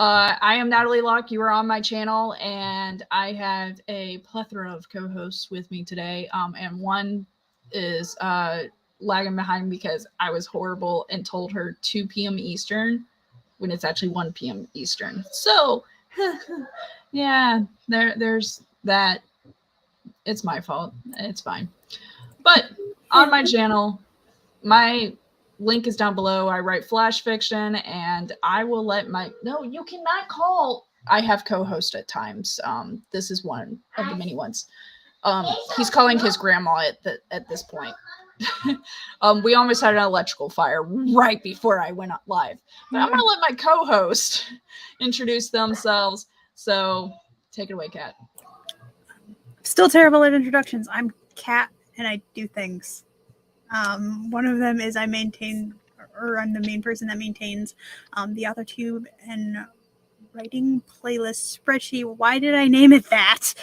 I am Natalie Locke. You are on my channel, and I have a plethora of co-hosts with me today. And one is lagging behind because I was horrible and told her 2 p.m. Eastern when it's actually 1 p.m. Eastern. So, yeah, there's that. It's my fault. It's fine. But on my channel, my link is down below. I write flash fiction, and I will let my... No, you cannot call. I have co-host at times. This is one of the many ones. He's calling his grandma at this point. We almost had an electrical fire right before I went live. But I'm gonna let my co-host introduce themselves. So take it away, Kat. Still terrible at introductions. I'm Kat, and I do things. One of them is I maintain, or I'm the main person that maintains the AuthorTube and writing playlist spreadsheet. Why did I name it that?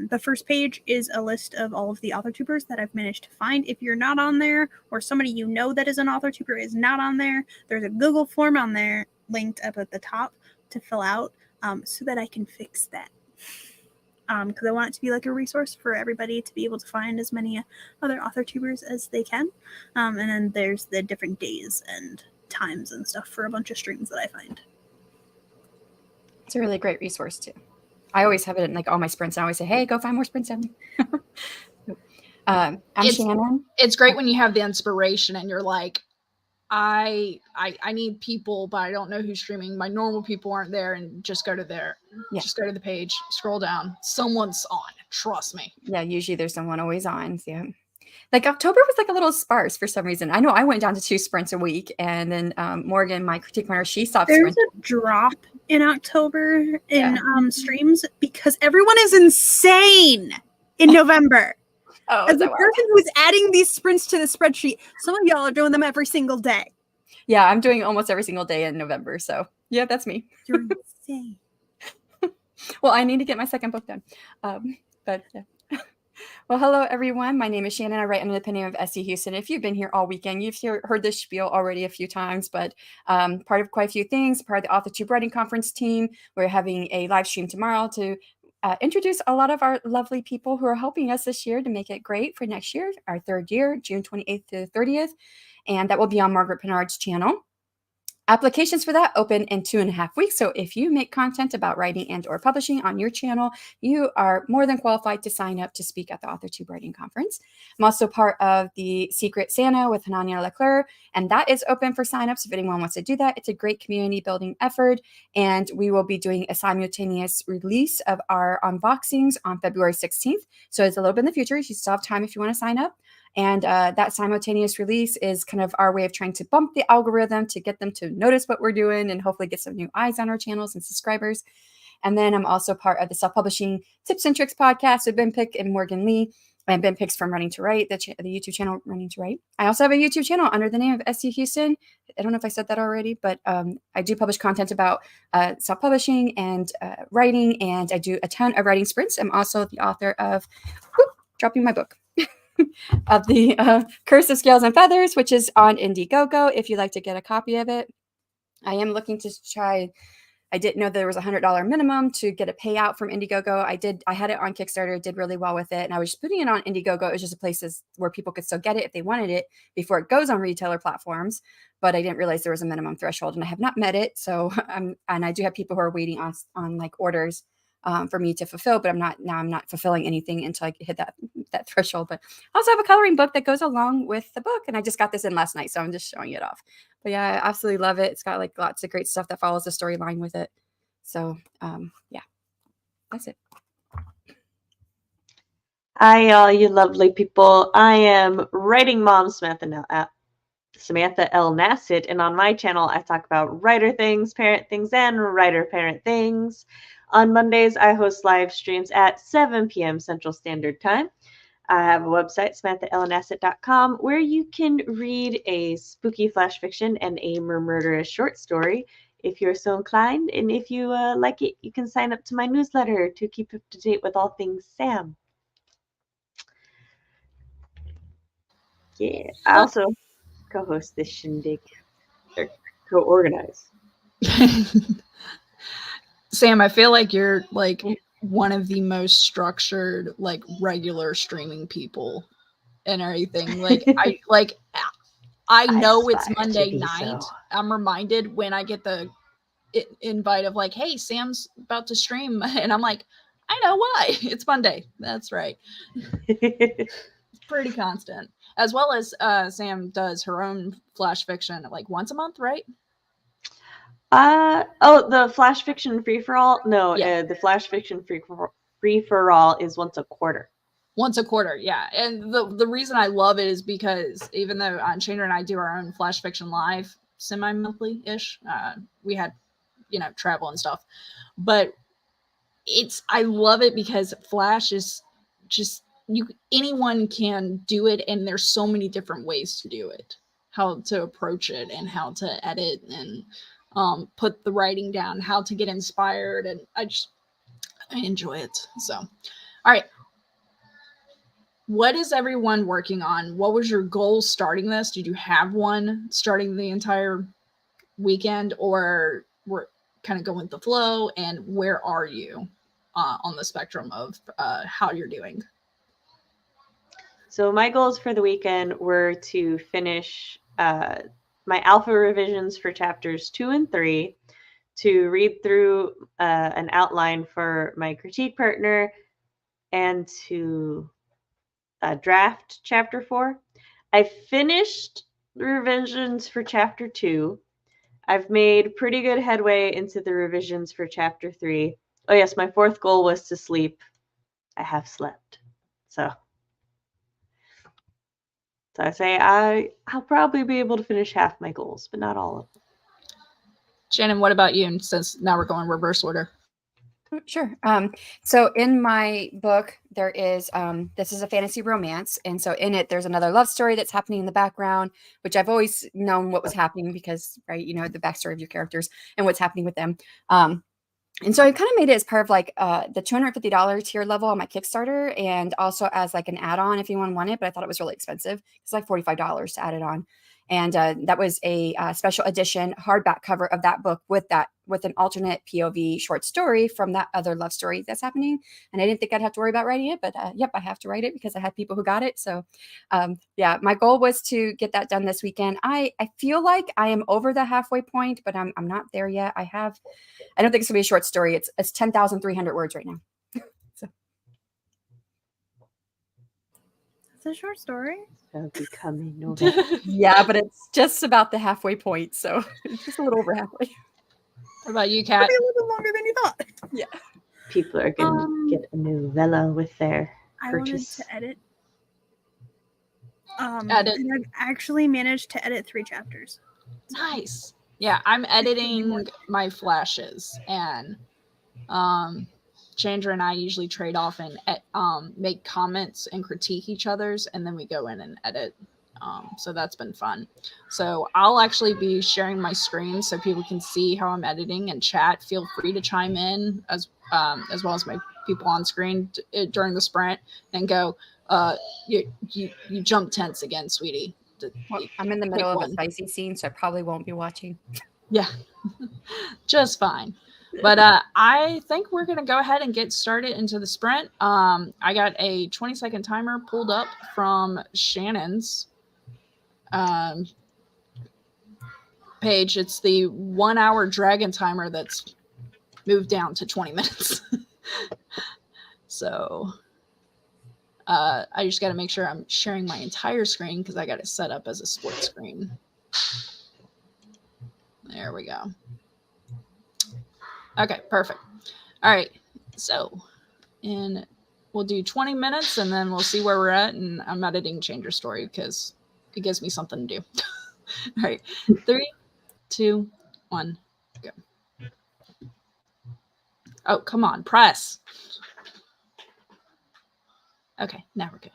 The first page is a list of all of the AuthorTubers that I've managed to find. If you're not on there, or somebody you know that is an AuthorTuber is not on there, there's a Google form on there linked up at the top to fill out so that I can fix that. Because I want it to be like a resource for everybody to be able to find as many other AuthorTubers as they can. And then there's the different days and times and stuff for a bunch of streams that I find. It's a really great resource too. I always have it in like all my sprints. I always say, hey, go find more sprints down there. I'm Shannon. It's great when you have the inspiration and you're like, I need people, but I don't know who's streaming. My normal people aren't there, and just go to there. Yeah. Just go to the page, scroll down. Someone's on. Trust me. Yeah, usually there's someone always on. Yeah. Like October was like a little sparse for some reason. I know I went down to 2 sprints a week, and then Morgan, my critique runner, she stopped sprinting. There's a drop in October in streams because everyone is insane in November. Oh, as the person who's adding these sprints to the spreadsheet, some of y'all are doing them every single day. Yeah, I'm doing almost every single day in November. So yeah, that's me. You're insane. Well, I need to get my second book done. But yeah. Well, hello, everyone. My name is Shannon. I write under the pen name of SC Houston. If you've been here all weekend, you've heard this spiel already a few times, but part of quite a few things, part of the AuthorTube Writing Conference team. We're having a live stream tomorrow to introduce a lot of our lovely people who are helping us this year to make it great for next year, our 3rd year, June 28th to 30th. And that will be on Margaret Pinard's channel. Applications for that open in 2.5 weeks. So if you make content about writing and or publishing on your channel, you are more than qualified to sign up to speak at the AuthorTube Writing Conference. I'm also part of the Secret Santa with Hanania Leclerc, and that is open for signups if anyone wants to do that. It's a great community building effort, and we will be doing a simultaneous release of our unboxings on February 16th. So it's a little bit in the future. You still have time if you want to sign up. And that simultaneous release is kind of our way of trying to bump the algorithm to get them to notice what we're doing and hopefully get some new eyes on our channels and subscribers. And then I'm also part of the Self-Publishing Tips and Tricks podcast with Ben Pick and Morgan Lee. And Ben Pick's from Running to Write, the YouTube channel Running to Write. I also have a YouTube channel under the name of SC Houston. I don't know if I said that already, but I do publish content about self-publishing and writing, and I do a ton of writing sprints. I'm also the author of, dropping my book. Of the Curse of Scales and Feathers, which is on Indiegogo if you'd like to get a copy of it. I am looking to try. I didn't know there was a $100 minimum to get a payout from Indiegogo. I had it on Kickstarter, did really well with it, and I was just putting it on Indiegogo. It was just a place where people could still get it if they wanted it before it goes on retailer platforms. But I didn't realize there was a minimum threshold, and I have not met it. So and I do have people who are waiting on like orders for me to fulfill, but I'm not fulfilling anything until I hit that threshold. But I also have a coloring book that goes along with the book, and I just got this in last night, so I'm just showing it off. But yeah, I absolutely love it. It's got like lots of great stuff that follows the storyline with it. So yeah, that's it. Hi, all you lovely people. I am writing mom Samantha L. Nassett, and on my channel I talk about writer things, parent things, and writer-parent things. On Mondays, I host live streams at 7 p.m. Central Standard Time. I have a website, SamanthaEllenAssett.com, where you can read a spooky flash fiction and a murderous short story if you're so inclined. And if you like it, you can sign up to my newsletter to keep up to date with all things Sam. Yeah, I also co-host this shindig. Or Go organize. Sam, I feel like you're like one of the most structured, like regular streaming people and everything. I know it's aspire to Monday be night. so. I'm reminded when I get the invite of like, hey, Sam's about to stream. And I'm like, I know why. It's Monday. That's right. Pretty constant. As well as Sam does her own flash fiction like once a month, right? The Flash Fiction Free for All? No, Yeah. the Flash Fiction Free for All is once a quarter. Once a quarter, yeah. And the reason I love it is because even though Chandra and I do our own flash fiction live semi-monthly ish, we had travel and stuff, but I love it because flash is just anyone can do it, and there's so many different ways to do it, how to approach it and how to edit and put the writing down, how to get inspired, and I enjoy it. So all right, what is everyone working on? What was your goal starting this? Did you have one starting the entire weekend, or we're kind of going with the flow? And where are you on the spectrum of how you're doing? So my goals for the weekend were to finish my alpha revisions for chapters 2 and 3, to read through an outline for my critique partner, and to draft chapter 4. I finished the revisions for chapter 2. I've made pretty good headway into the revisions for chapter 3. Oh yes, my fourth goal was to sleep. I have slept. So I say I'll probably be able to finish half my goals, but not all of them. Shannon, what about you? And since now we're going reverse order. Sure. So in my book, there is this is a fantasy romance, and so in it, there's another love story that's happening in the background, which I've always known what was happening because, right, the backstory of your characters and what's happening with them. And so I kind of made it as part of like the $250 tier level on my Kickstarter, and also as like an add-on if anyone wanted, but I thought it was really expensive. It's like $45 to add it on. And that was a special edition hardback cover of that book with an alternate POV short story from that other love story that's happening. And I didn't think I'd have to worry about writing it, but yep, I have to write it because I had people who got it. So yeah, my goal was to get that done this weekend. I feel like I am over the halfway point, but I'm not there yet. I don't think it's gonna be a short story. It's 10,300 words right now. So It's a short story. Becoming November. yeah, but it's just about the halfway point, so it's just a little over halfway. What about you, It'll Kat? be a little bit longer than you thought. Yeah. People are going to get a novella with their purchase. I wanted to edit. Edit. And I've actually managed to edit 3 chapters. Nice. Yeah, I'm editing my flashes, and Chandra and I usually trade off and make comments and critique each other's, and then we go in and edit. So that's been fun. So I'll actually be sharing my screen so people can see how I'm editing, and chat. Feel free to chime in as well as my people on screen during the sprint, and go. You jump tense again, sweetie. Well, I'm in the middle of one. a spicy scene, so I probably won't be watching. Yeah, just fine. But I think we're going to go ahead and get started into the sprint. I got a 20-second timer pulled up from Shannon's page. It's the 1 hour dragon timer that's moved down to 20 minutes. So I just got to make sure I'm sharing my entire screen because I got it set up as a split screen. There we go. Okay, perfect. All right, so we'll do 20 minutes and then we'll see where we're at. And I'm editing Change Your Story because it gives me something to do. All right, 3, 2, 1, go. Oh, come on, press. Okay, now we're good.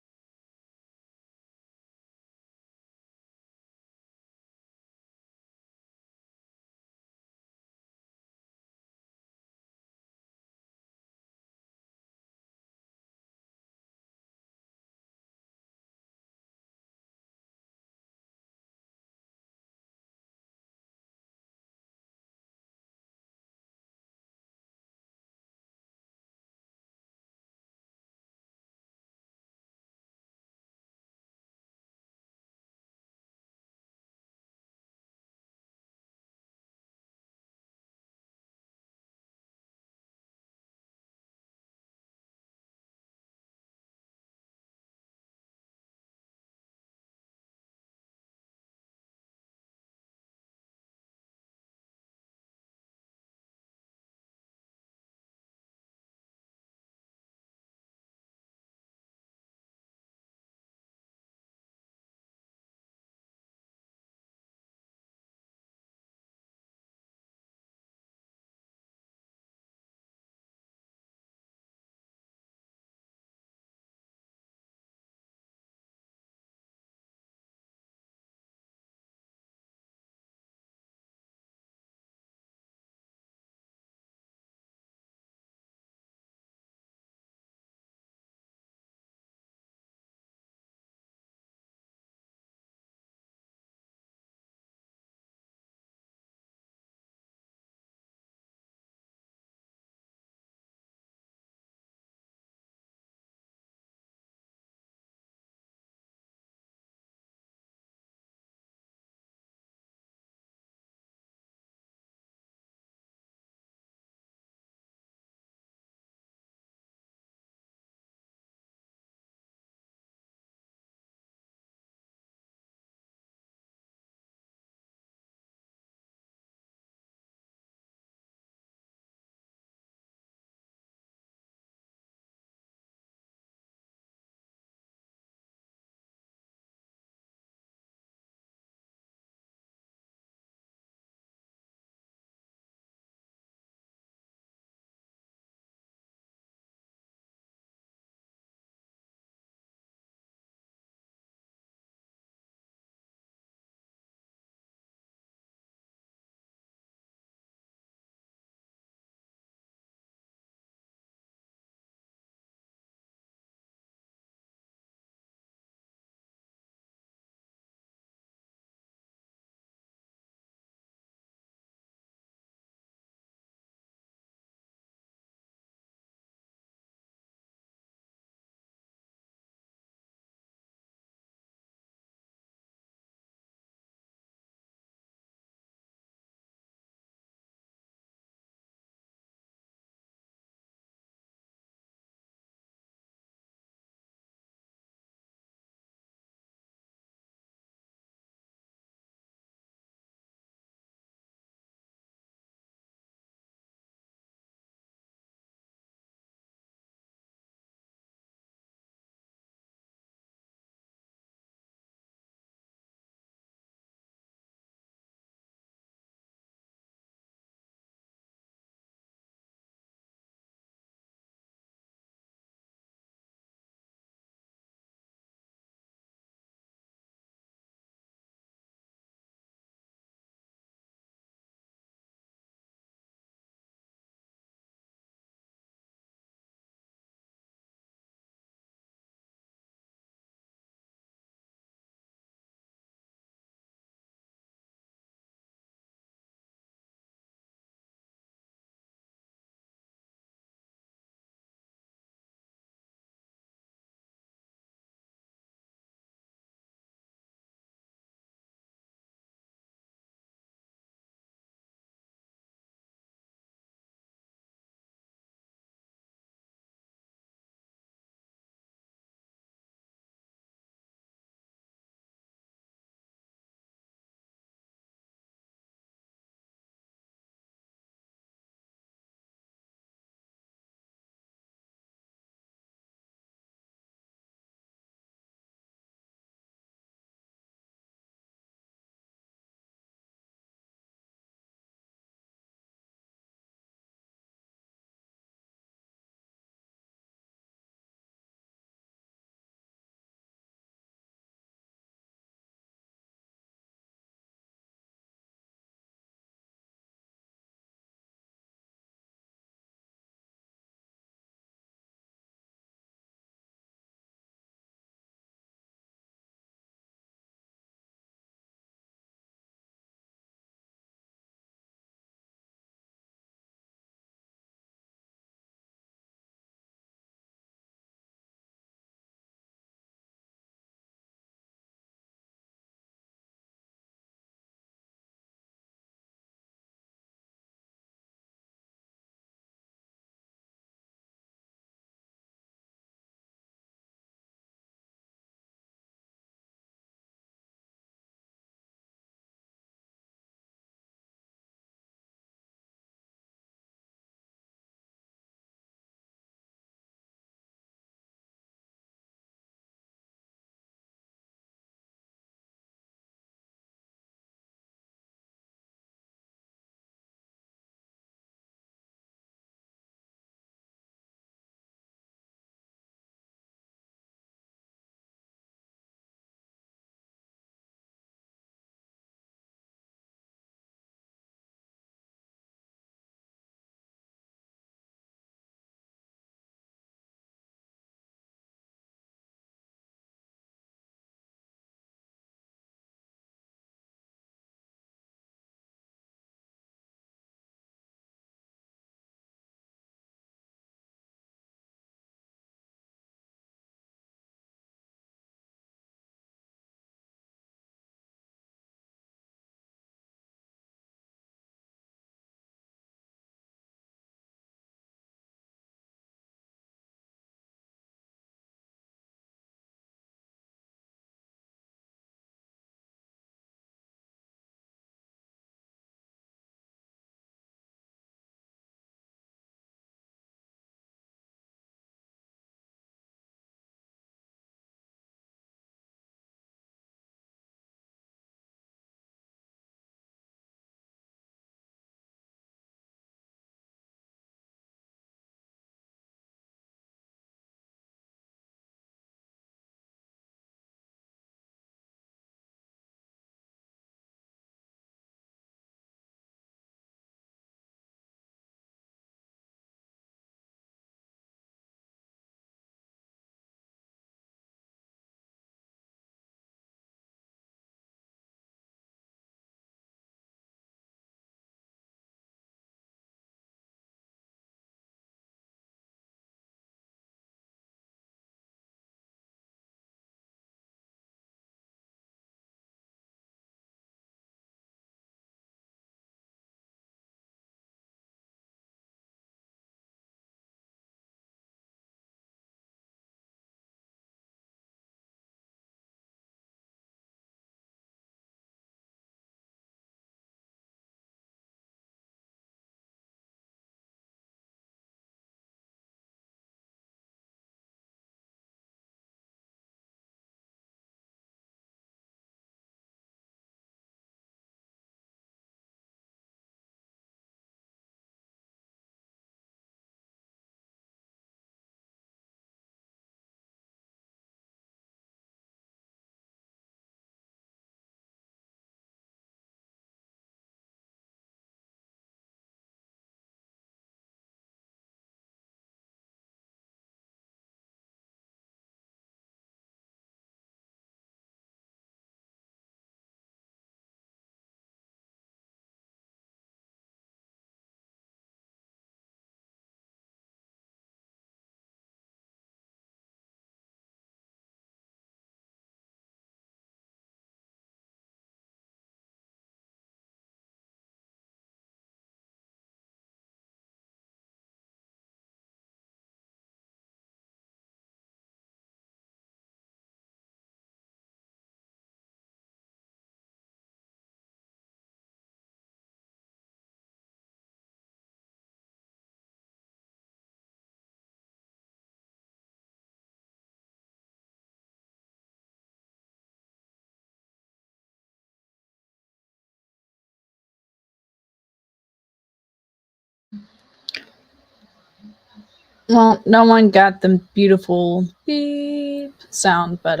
Well, no one got the beautiful beep sound, but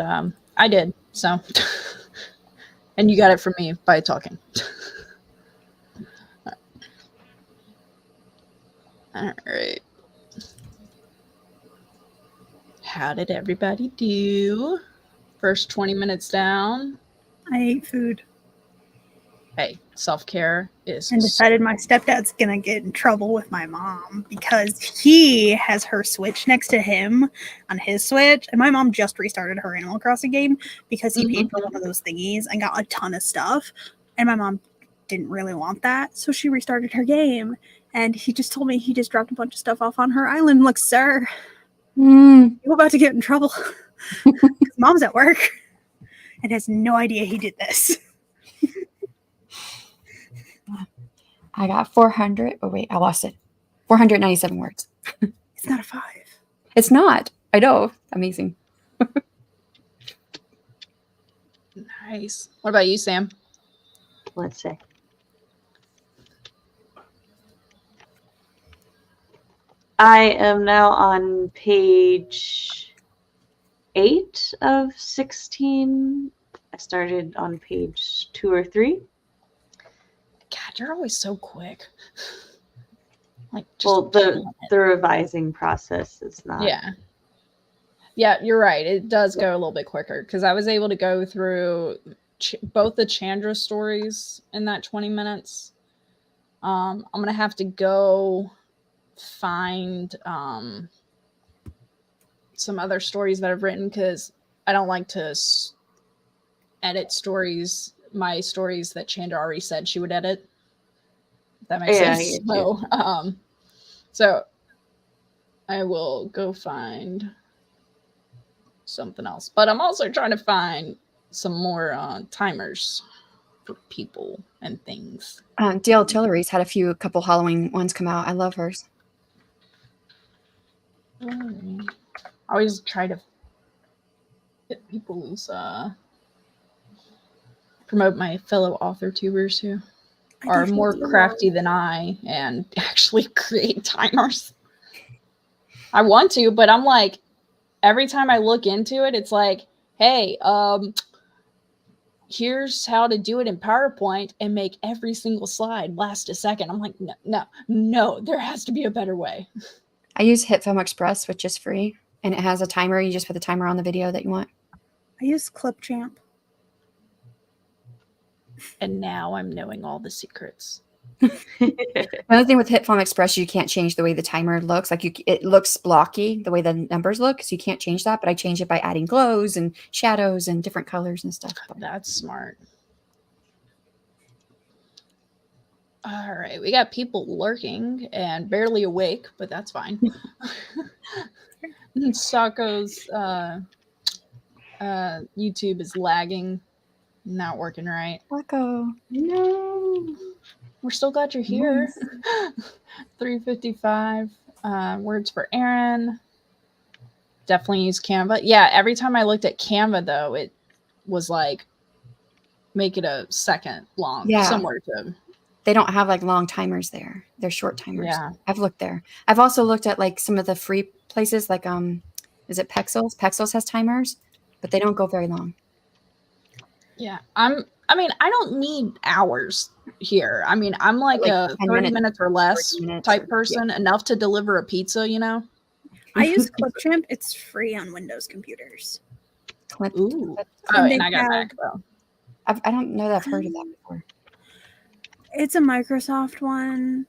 I did. So, and you got it from me by talking. All right. How did everybody do? First 20 minutes down. I ate food Hey, self-care is and decided my stepdad's gonna get in trouble with my mom because he has her Switch next to him on his Switch, and my mom just restarted her Animal Crossing game because he paid for one of those thingies and got a ton of stuff, and my mom didn't really want that, so she restarted her game. And he just told me he just dropped a bunch of stuff off on her island. Look, sir, you're about to get in trouble. Mom's at work and has no idea he did this. I got 400. Oh, wait, I lost it. 497 words. It's not a 5. It's not. I know. Amazing. Nice. What about you, Sam? Let's see. I am now on page 8 of 16. I started on page 2 or 3. God, you're always so quick. Like, just Well, the revising process is not. Yeah, you're right. It does go a little bit quicker because I was able to go through both the Chandra stories in that 20 minutes. I'm gonna have to go find some other stories that I've written because I don't like to edit my stories that Chandra already said she would edit. If that makes sense. So I will go find something else. But I'm also trying to find some more timers for people and things. DL Tillery's had a couple Halloween ones come out. I love hers. I always try to get people's promote my fellow author tubers who are more crafty than I and actually create timers. I want to, but I'm like, every time I look into it, it's like, hey, here's how to do it in PowerPoint and make every single slide last a second. I'm like, no, there has to be a better way. I use HitFilm Express, which is free, and it has a timer. You just put the timer on the video that you want. I use Clipchamp. And now I'm knowing all the secrets. Another thing with HitFilm Express, you can't change the way the timer looks. Like it looks blocky the way the numbers look, so you can't change that. But I change it by adding glows and shadows and different colors and stuff. That's smart. All right, we got people lurking and barely awake, but that's fine. Sako's YouTube is lagging, not working right. Sako, no. We're still glad you're here. 355 words for Aaron. Definitely use Canva. Yeah, every time I looked at Canva, though, it was like, make it a second long. Yeah. Somewhere to. They don't have like long timers there. They're short timers. Yeah. I've looked there. I've also looked at like some of the free places like is it Pexels? Pexels has timers, but they don't go very long. Yeah. I mean, I don't need hours here. I mean, I'm like a 30 minutes or less type person, enough to deliver a pizza, you know? I use Clipchamp. It's free on Windows computers. Ooh. Oh, and I got Mac, though. I don't know that I've heard of that before. It's a Microsoft one.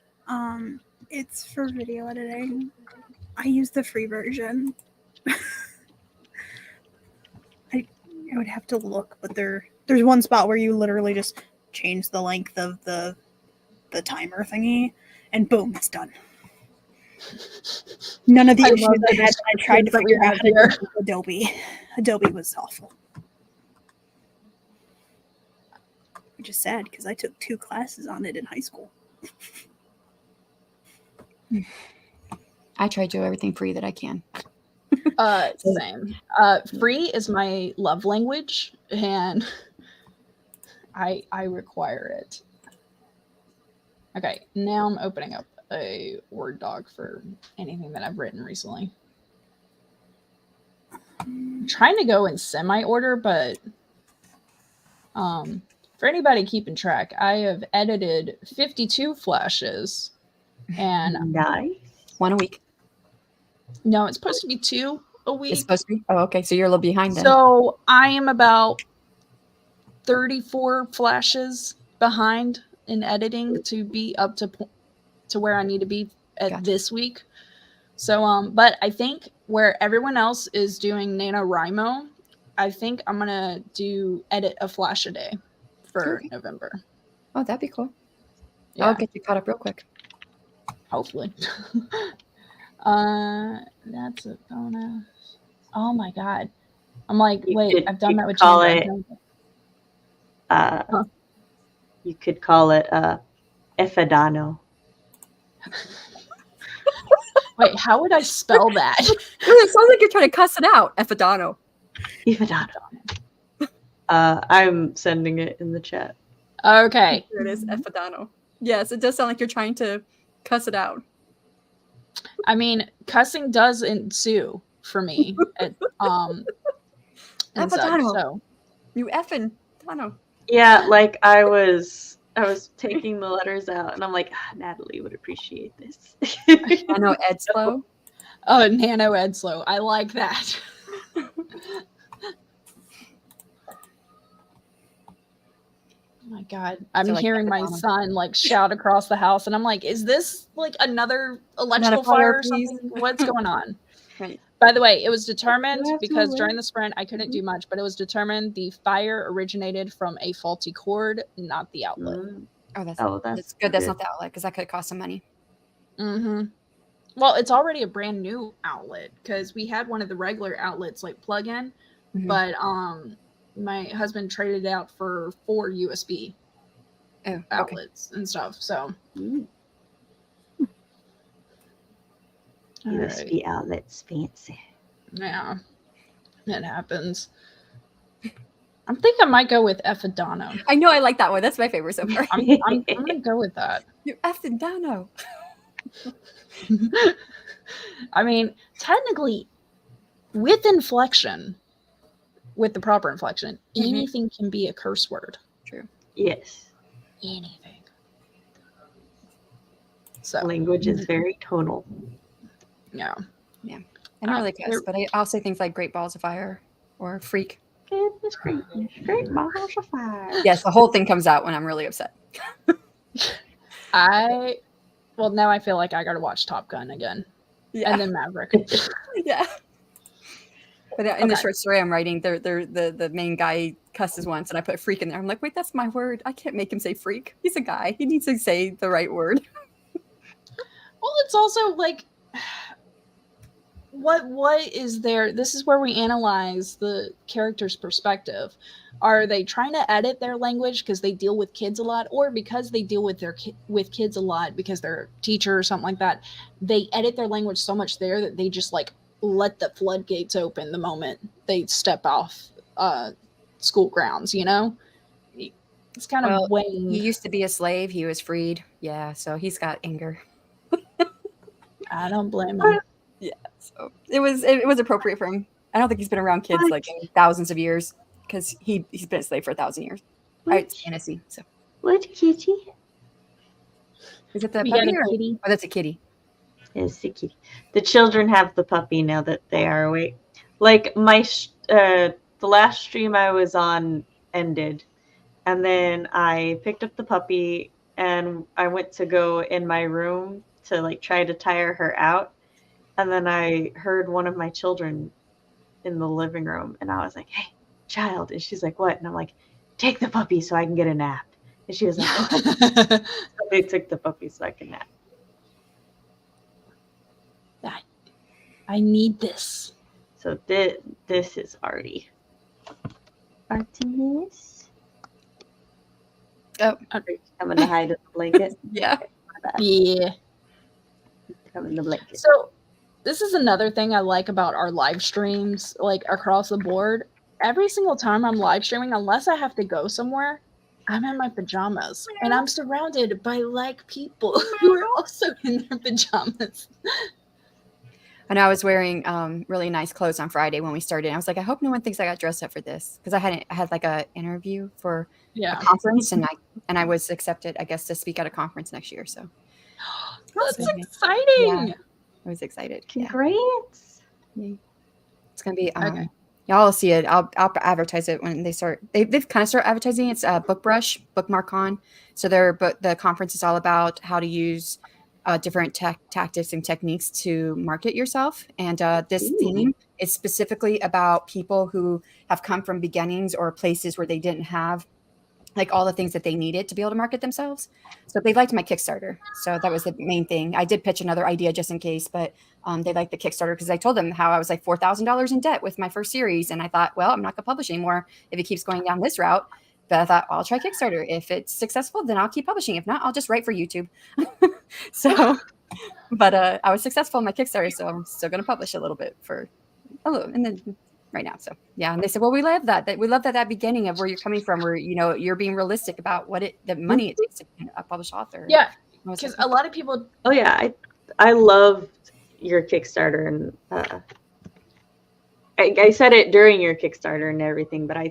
It's for video editing. I use the free version. I would have to look, but there's one spot where you literally just change the length of the timer thingy, and boom, it's done. None of the issues that I tried to figure out how to do with Adobe. Adobe was awful. Which is sad because I took 2 classes on it in high school. I try to do everything free that I can. Same. Free is my love language, and I require it. Okay, now I'm opening up a Word doc for anything that I've written recently. I'm trying to go in semi-order, but for anybody keeping track, I have edited 52 flashes, and Nice. One a week. no, it's supposed to be 2 a It's week. supposed to be. Oh, okay. So you're a little behind then. So I am about 34 flashes behind in editing to be up to where I need to be at Gotcha. this week. So but I think where everyone else is doing NaNoWriMo, I think I'm gonna edit a flash a day for Okay. November. Oh, that'd be cool. Yeah, I'll get you caught up real quick. hopefully. That's a bonus. Oh my god. I'm like, wait, I've done that with call Chandra. it. You could call it Efedano. Wait, how would I spell that? It sounds like you're trying to cuss it out, Efedano. Efedano. I'm sending it in the chat. Okay. There it is, Efedano. Yes, it does sound like you're trying to cuss it out. I mean, cussing does ensue for me at and such, Efedano. so You effing Dano. Yeah, like I was taking the letters out, and I'm like, Natalie would appreciate this. I know Ed Slow. oh, Nano Edslow. I like that. Oh my god. I'm So, like, hearing my Efedano. son like shout across the house, and I'm like, is this like another electrical fire, fire or please? something? What's going on? Right. By the way, it was determined You have to because wait. during the sprint I couldn't do much, but it was determined the fire originated from a faulty cord, not the outlet. Oh, that's That's good. That's not the outlet because that could cost some money. Mm-hmm. Well, it's already a brand new outlet because we had one of the regular outlets like plug in, Mhm. but my husband traded it out for 4 USB Oh, okay. outlets and stuff. So all USB right. outlets fancy. Yeah, it happens. I think I might go with Efedano. I know I like that one. That's my favorite so far. I'm gonna go with that. You're effing Dano. I mean, technically, with inflection, with the proper inflection, Mhm. anything can be a curse word. True. Yes. Anything. So Language is very tonal. yeah. I don't really cuss, but I'll say things like great balls of fire or freak. Goodness gracious. Great balls of fire. Yes, the whole thing comes out when I'm really upset. Well, now I feel like I gotta watch Top Gun again. Yeah. And then Maverick. Yeah. But in the Okay. short story I'm writing, the main guy cusses once, and I put freak in there. I'm like, wait, that's my word. I can't make him say freak. He's a guy. He needs to say the right word. Well, it's also like what is there? This is where we analyze the character's perspective. Are they trying to edit their language because they deal with kids a lot, or because they deal with with kids a lot because they're a teacher or something like that? They edit their language so much there that they just like let the floodgates open the moment they step off school grounds. You know, it's kind Well, of weighing. He used to be a slave. He was freed. Yeah, so he's got anger. I don't blame him. Yeah, so it was appropriate for him. I don't think he's been around kids like in thousands of years because he's been a slave for 1,000 years. It's fantasy. So What kitty? is it the We got puppy a or kitty. oh, that's a kitty? Is the kitty. The children have the puppy now that they are awake. Like the last stream I was on ended, and then I picked up the puppy and I went to go in my room to like try to tire her out, and then I heard one of my children in the living room, and I was like, "Hey, child!" And she's like, "What?" And I'm like, "Take the puppy so I can get a nap." And she was like, "Okay." So they took the puppy so I can nap. I need this. So this is Artie. Artemis. Oh, Coming to hide in the blanket. yeah. Yeah. Come in the blanket. So this is another thing I like about our live streams, like across the board. Every single time I'm live streaming, unless I have to go somewhere, I'm in my pajamas and I'm surrounded by like people who are also in their pajamas. And I was wearing really nice clothes on Friday when we started. I was like, I hope no one thinks I got dressed up for this, because I had like a interview for a Yeah. conference, and I was accepted, I guess, to speak at a conference next year. So That's Yeah. exciting. I was excited. Yeah. Congrats. It's gonna be Okay. y'all will see it. I'll advertise it when they start. They've kind of start advertising. It's BookBrush, BookmarkCon. So the conference is all about how to use different tactics and techniques to market yourself. And this Ooh. theme is specifically about people who have come from beginnings or places where they didn't have like all the things that they needed to be able to market themselves. So they liked my Kickstarter. So that was the main thing. I did pitch another idea just in case, but they liked the Kickstarter because I told them how I was like $4,000 in debt with my first series. And I thought, well, I'm not going to publish anymore if it keeps going down this route. But I thought, well, I'll try Kickstarter. If it's successful, then I'll keep publishing. If not, I'll just write for YouTube. But I was successful in my Kickstarter, so I'm still going to publish a little bit for a little, and then right now. So yeah, and they said, well, we love that we love that beginning of where you're coming from, where you're being realistic about the money it takes to be a published author. Yeah, because a lot of people. Oh yeah, I loved your Kickstarter, and I said it during your Kickstarter and everything, but I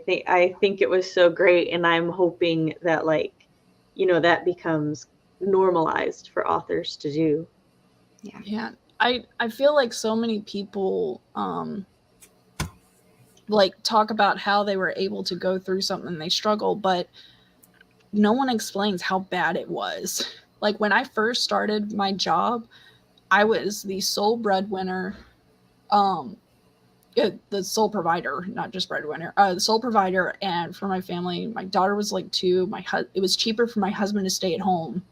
think it was so great, and I'm hoping that that becomes normalized for authors to do. Yeah. I feel like so many people like talk about how they were able to go through something and they struggle, but no one explains how bad it was. Like when I first started my job, I was the sole breadwinner, the sole provider, not just breadwinner, the sole provider. And for my family, my daughter was like 2. It was cheaper for my husband to stay at home,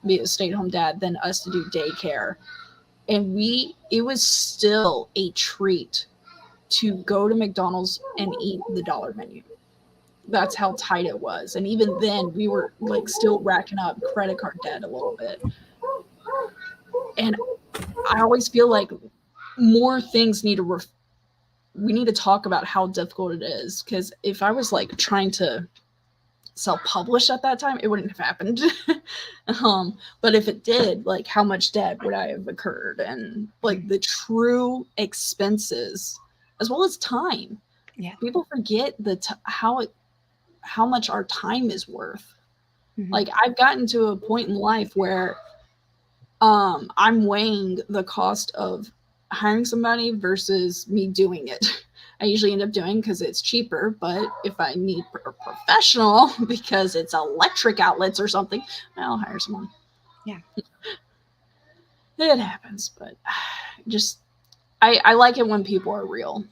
be a stay-at-home dad, than us to do daycare. And it was still a treat to go to McDonald's and eat the dollar menu. That's how tight it was. And even then we were like still racking up credit card debt a little bit. And I always feel like more things we need to talk about how difficult it is. Because if I was like trying to self-publish at that time, it wouldn't have happened. But if it did, like how much debt would I have incurred, and like the true expenses as well as time. Yeah, people forget how much our time is worth. Mm-hmm. Like I've gotten to a point in life where I'm weighing the cost of hiring somebody versus me doing it. I usually end up doing because it's cheaper, but if I need a professional because it's electric outlets or something, I'll hire someone. Yeah. It happens, but just I like it when people are real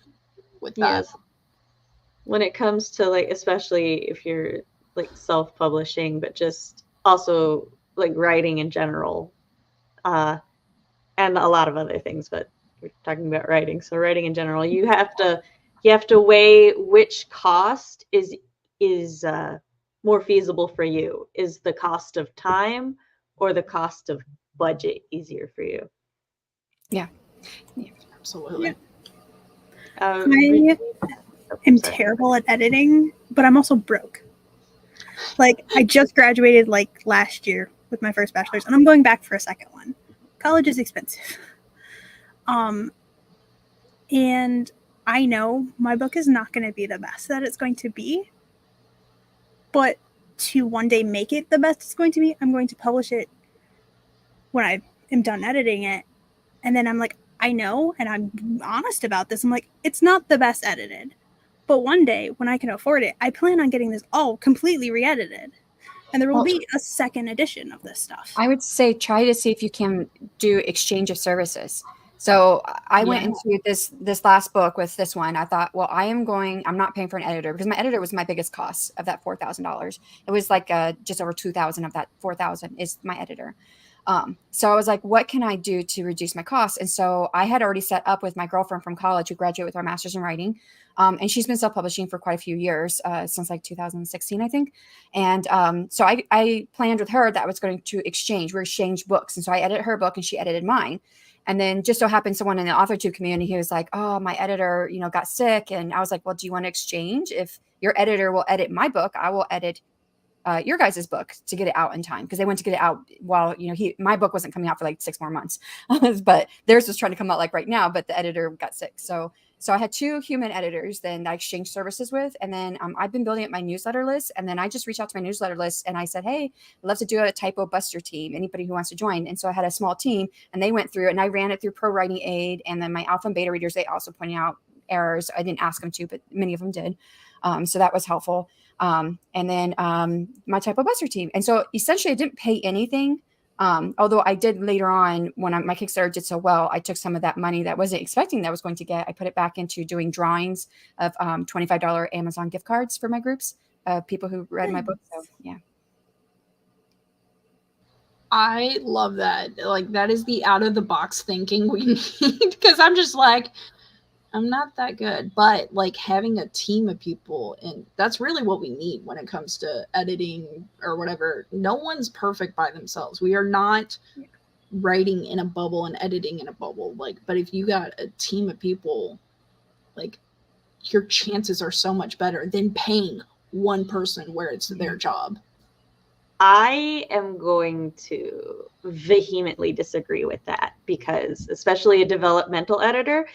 with that. Yes. When it comes to like, especially if you're like self-publishing, but just also like writing in general, and a lot of other things, but we're talking about writing. So writing in general, you have to weigh which cost is more feasible for you. Is the cost of time or the cost of budget easier for you? Yeah. Absolutely. I am terrible at editing, but I'm also broke. Like I just graduated like last year with my first bachelor's, and I'm going back for a second one. College is expensive. And I know my book is not going to be the best that it's going to be, but to one day make it the best it's going to be, I'm going to publish it when I am done editing it. And then I'm like, I know, and I'm honest about this. I'm like, it's not the best edited, but one day when I can afford it, I plan on getting this all completely re-edited. And there will be a second edition of this stuff. I would say try to see if you can do exchange of services. So I went into this last book with this one. I thought, well, I'm not paying for an editor because my editor was my biggest cost of that $4,000. It was like just over $2,000 of that $4,000 is my editor. So I was like, what can I do to reduce my costs? And so I had already set up with my girlfriend from college who graduated with our master's in writing. And she's been self-publishing for quite a few years, since like 2016, I think. And so I planned with her that I was going to exchange books. And so I edited her book and she edited mine. And then just so happened someone in the AuthorTube community who was like, oh, my editor, got sick. And I was like, well, do you want to exchange? If your editor will edit my book, I will edit your guys' book to get it out in time, because they went to get it out while, you know, my book wasn't coming out for like 6 more months, but theirs was trying to come out like right now, but the editor got sick. So I had 2 human editors then I exchanged services with. And then I've been building up my newsletter list. And then I just reached out to my newsletter list and I said, hey, I'd love to do a typo buster team. Anybody who wants to join. And so I had a small team and they went through it and I ran it through Pro Writing Aid. And then my alpha and beta readers, they also pointed out errors. I didn't ask them to, but many of them did. So that was helpful. And then my typo buster team. And so essentially I didn't pay anything. Although I did later on when my Kickstarter did so well, I took some of that money that I wasn't expecting that I was going to get. I put it back into doing drawings of $25 Amazon gift cards for my groups of people who read my book. So yeah. I love that. Like, that is the out of the box thinking we need, because I'm just like, I'm not that good, but like having a team of people, and that's really what we need when it comes to editing or whatever. No one's perfect by themselves. We are not writing in a bubble and editing in a bubble. Like, but if you got a team of people, like, your chances are so much better than paying one person where it's their job. I am going to vehemently disagree with that, because especially a developmental editor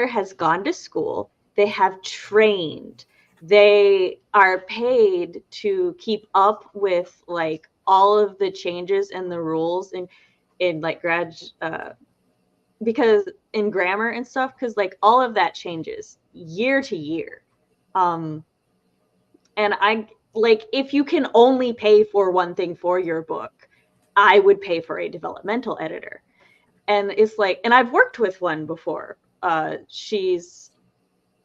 has gone to school, they have trained, they are paid to keep up with like all of the changes and the rules in like because in grammar and stuff, because like all of that changes year to year. And I like, if you can only pay for one thing for your book, I would pay for a developmental editor. And it's like, and I've worked with one before. She's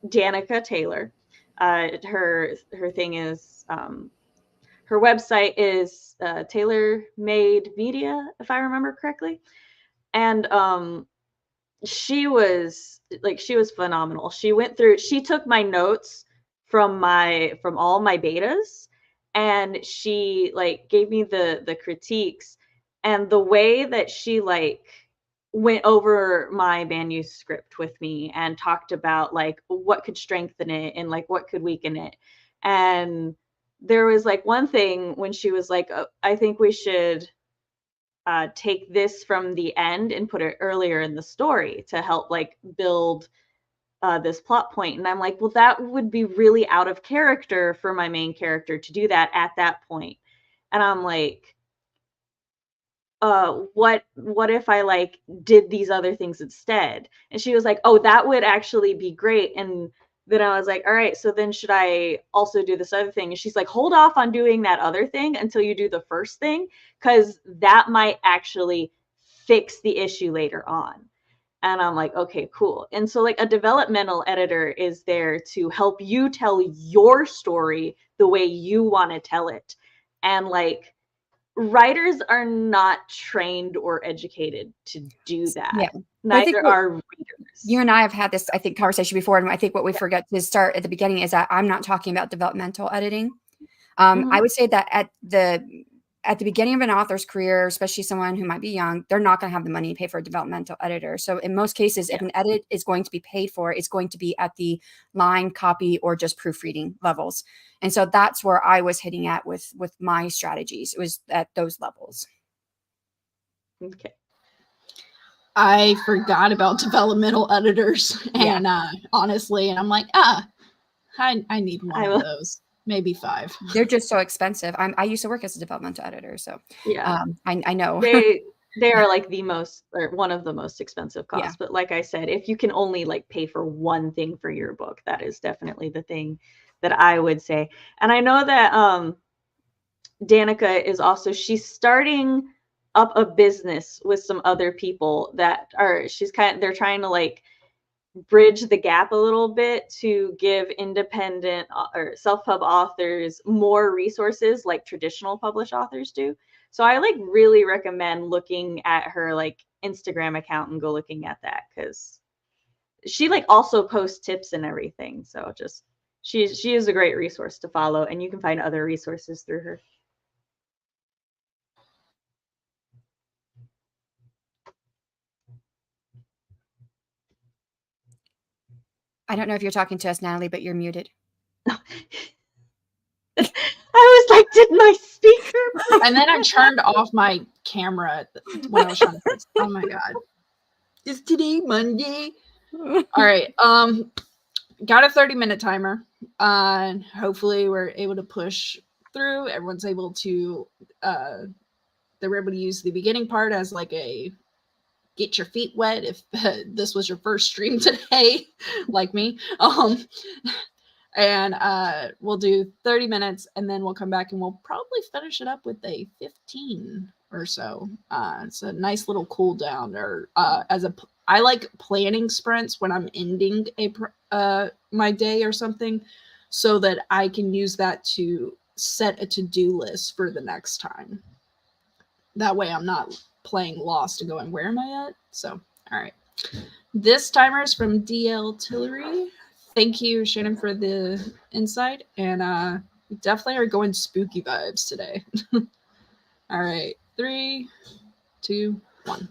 Danica Taylor. Her thing is, her website is Taylor Made Media, if I remember correctly. And she was phenomenal. She took my notes from all my betas, and she like gave me the critiques, and the way that she like went over my manuscript with me and talked about like what could strengthen it and like what could weaken it. And there was like one thing when she was like, oh, I think we should take this from the end and put it earlier in the story to help like build this plot point. And I'm like, well, that would be really out of character for my main character to do that at that point. And I'm like, what if I like did these other things instead? And she was like, oh, that would actually be great. And then I was like, all right, so then should I also do this other thing? And she's like, hold off on doing that other thing until you do the first thing, because that might actually fix the issue later on. And I'm like, okay, cool. And so like a developmental editor is there to help you tell your story the way you want to tell it. And like, writers are not trained or educated to do that. Yeah. Neither are readers. You and I have had this, I think, conversation before, and I think what we forget to start at the beginning is that I'm not talking about developmental editing. I would say that at the beginning of an author's career, especially someone who might be young, they're not going to have the money to pay for a developmental editor. So in most cases, if an edit is going to be paid for, it's going to be at the line, copy, or just proofreading levels. And so that's where I was hitting at with my strategies. It was at those levels. Okay. I forgot about developmental editors, and honestly, and I'm like, I need one of those, maybe 5. They're just so expensive. I used to work as a developmental editor, so yeah, I know they are like one of the most expensive costs. Yeah. But like I said, if you can only like pay for one thing for your book, that is definitely the thing that I would say. And I know that Danica is also, she's starting up a business with some other people that are, they're trying to like bridge the gap a little bit to give independent or self-pub authors more resources like traditional published authors do. So I like really recommend looking at her like Instagram account and go looking at that, because she like also posts tips and everything. So just she is a great resource to follow, and you can find other resources through her. I don't know if you're talking to us, Natalie, but you're muted. I did my speaker. And then I turned off my camera when I was trying to fix. Oh my god. Is today Monday? All right. Got a 30-minute timer. Hopefully we're able to push through. Everyone's able to they were able to use the beginning part as like a get your feet wet if this was your first stream today, like me. And we'll do 30 minutes and then we'll come back and we'll probably finish it up with a 15 or so. It's a nice little cool down, or I like planning sprints when I'm ending my day or something, so that I can use that to set a to-do list for the next time. That way I'm not playing Lost and going, where am I at? So, all right. This timer is from DL Tillery. Thank you, Shannon, for the insight. And we definitely are going spooky vibes today. All right. 3, 2, 1.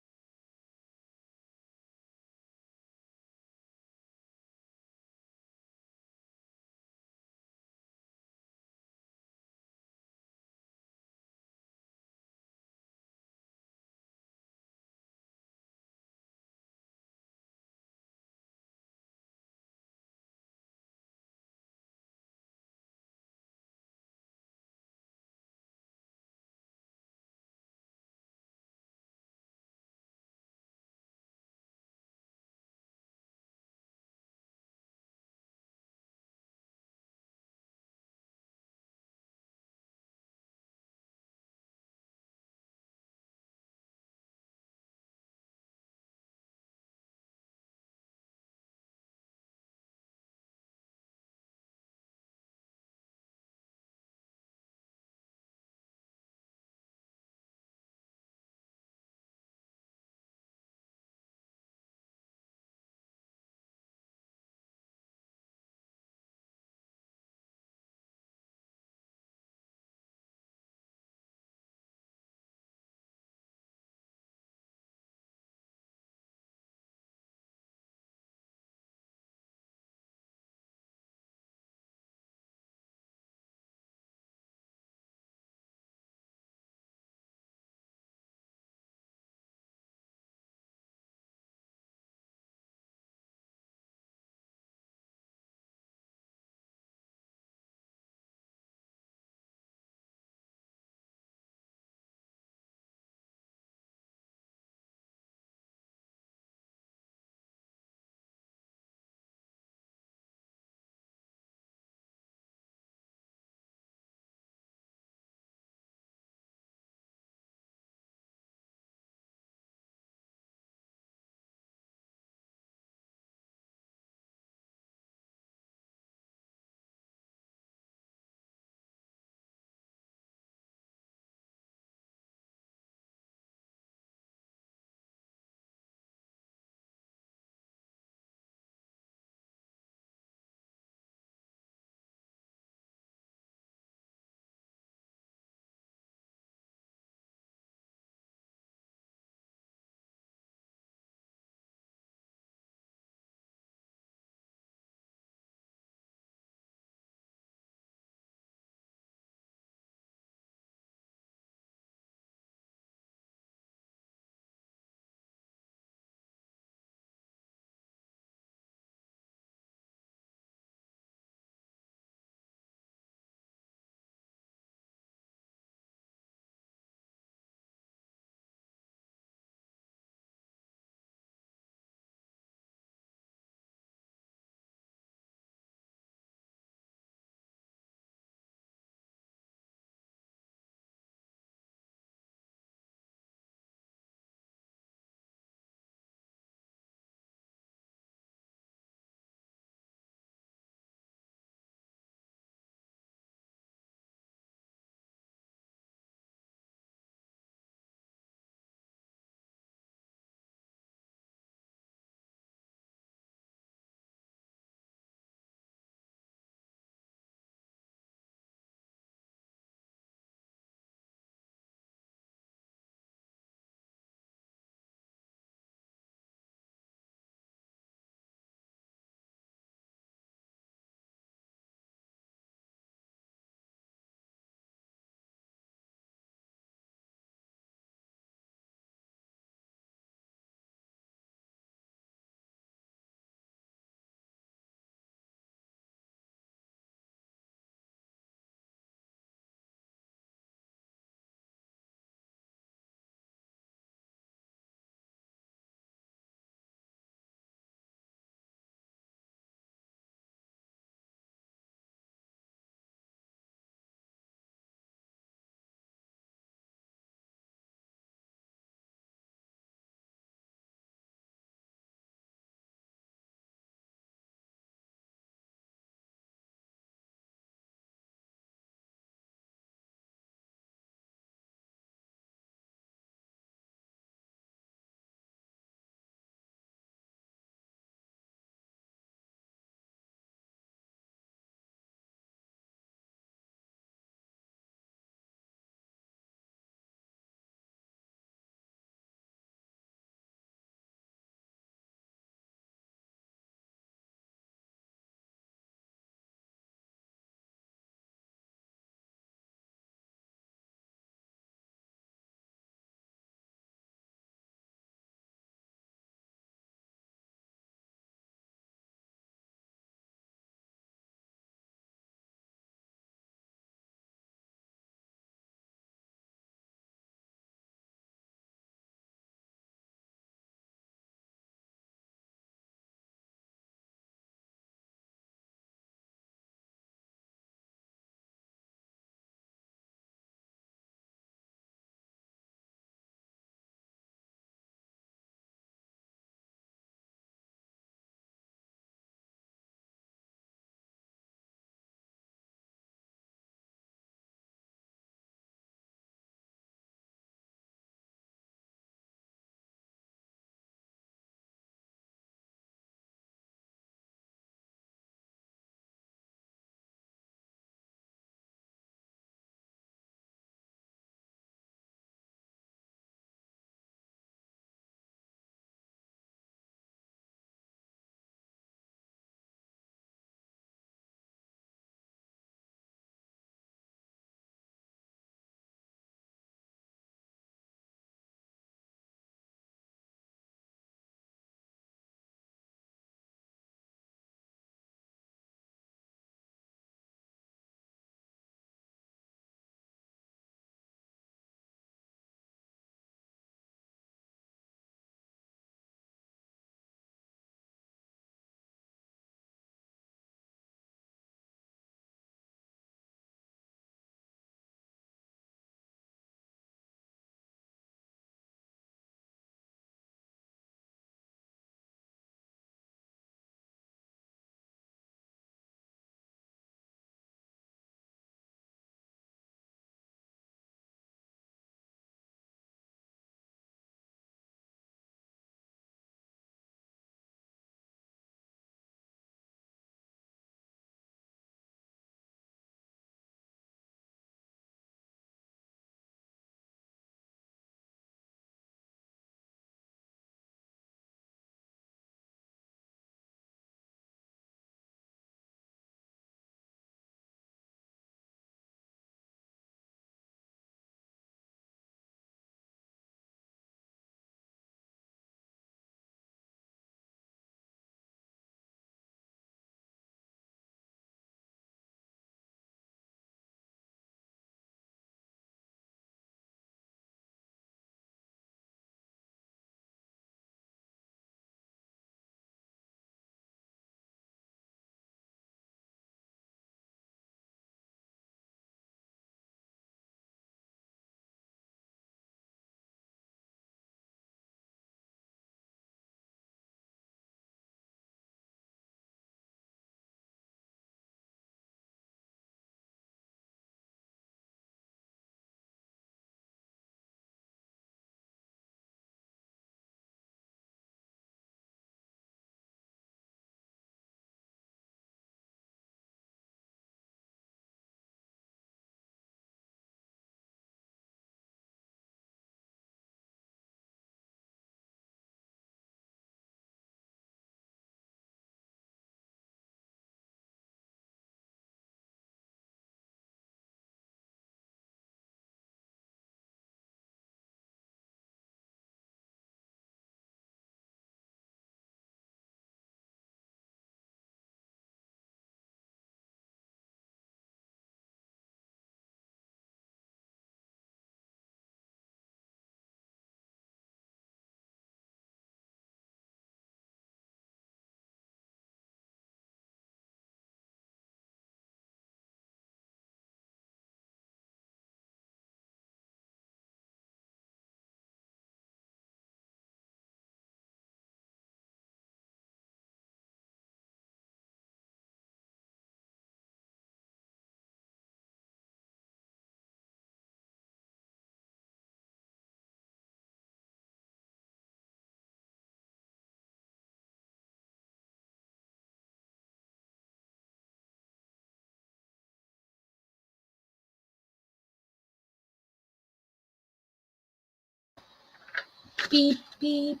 beep, beep.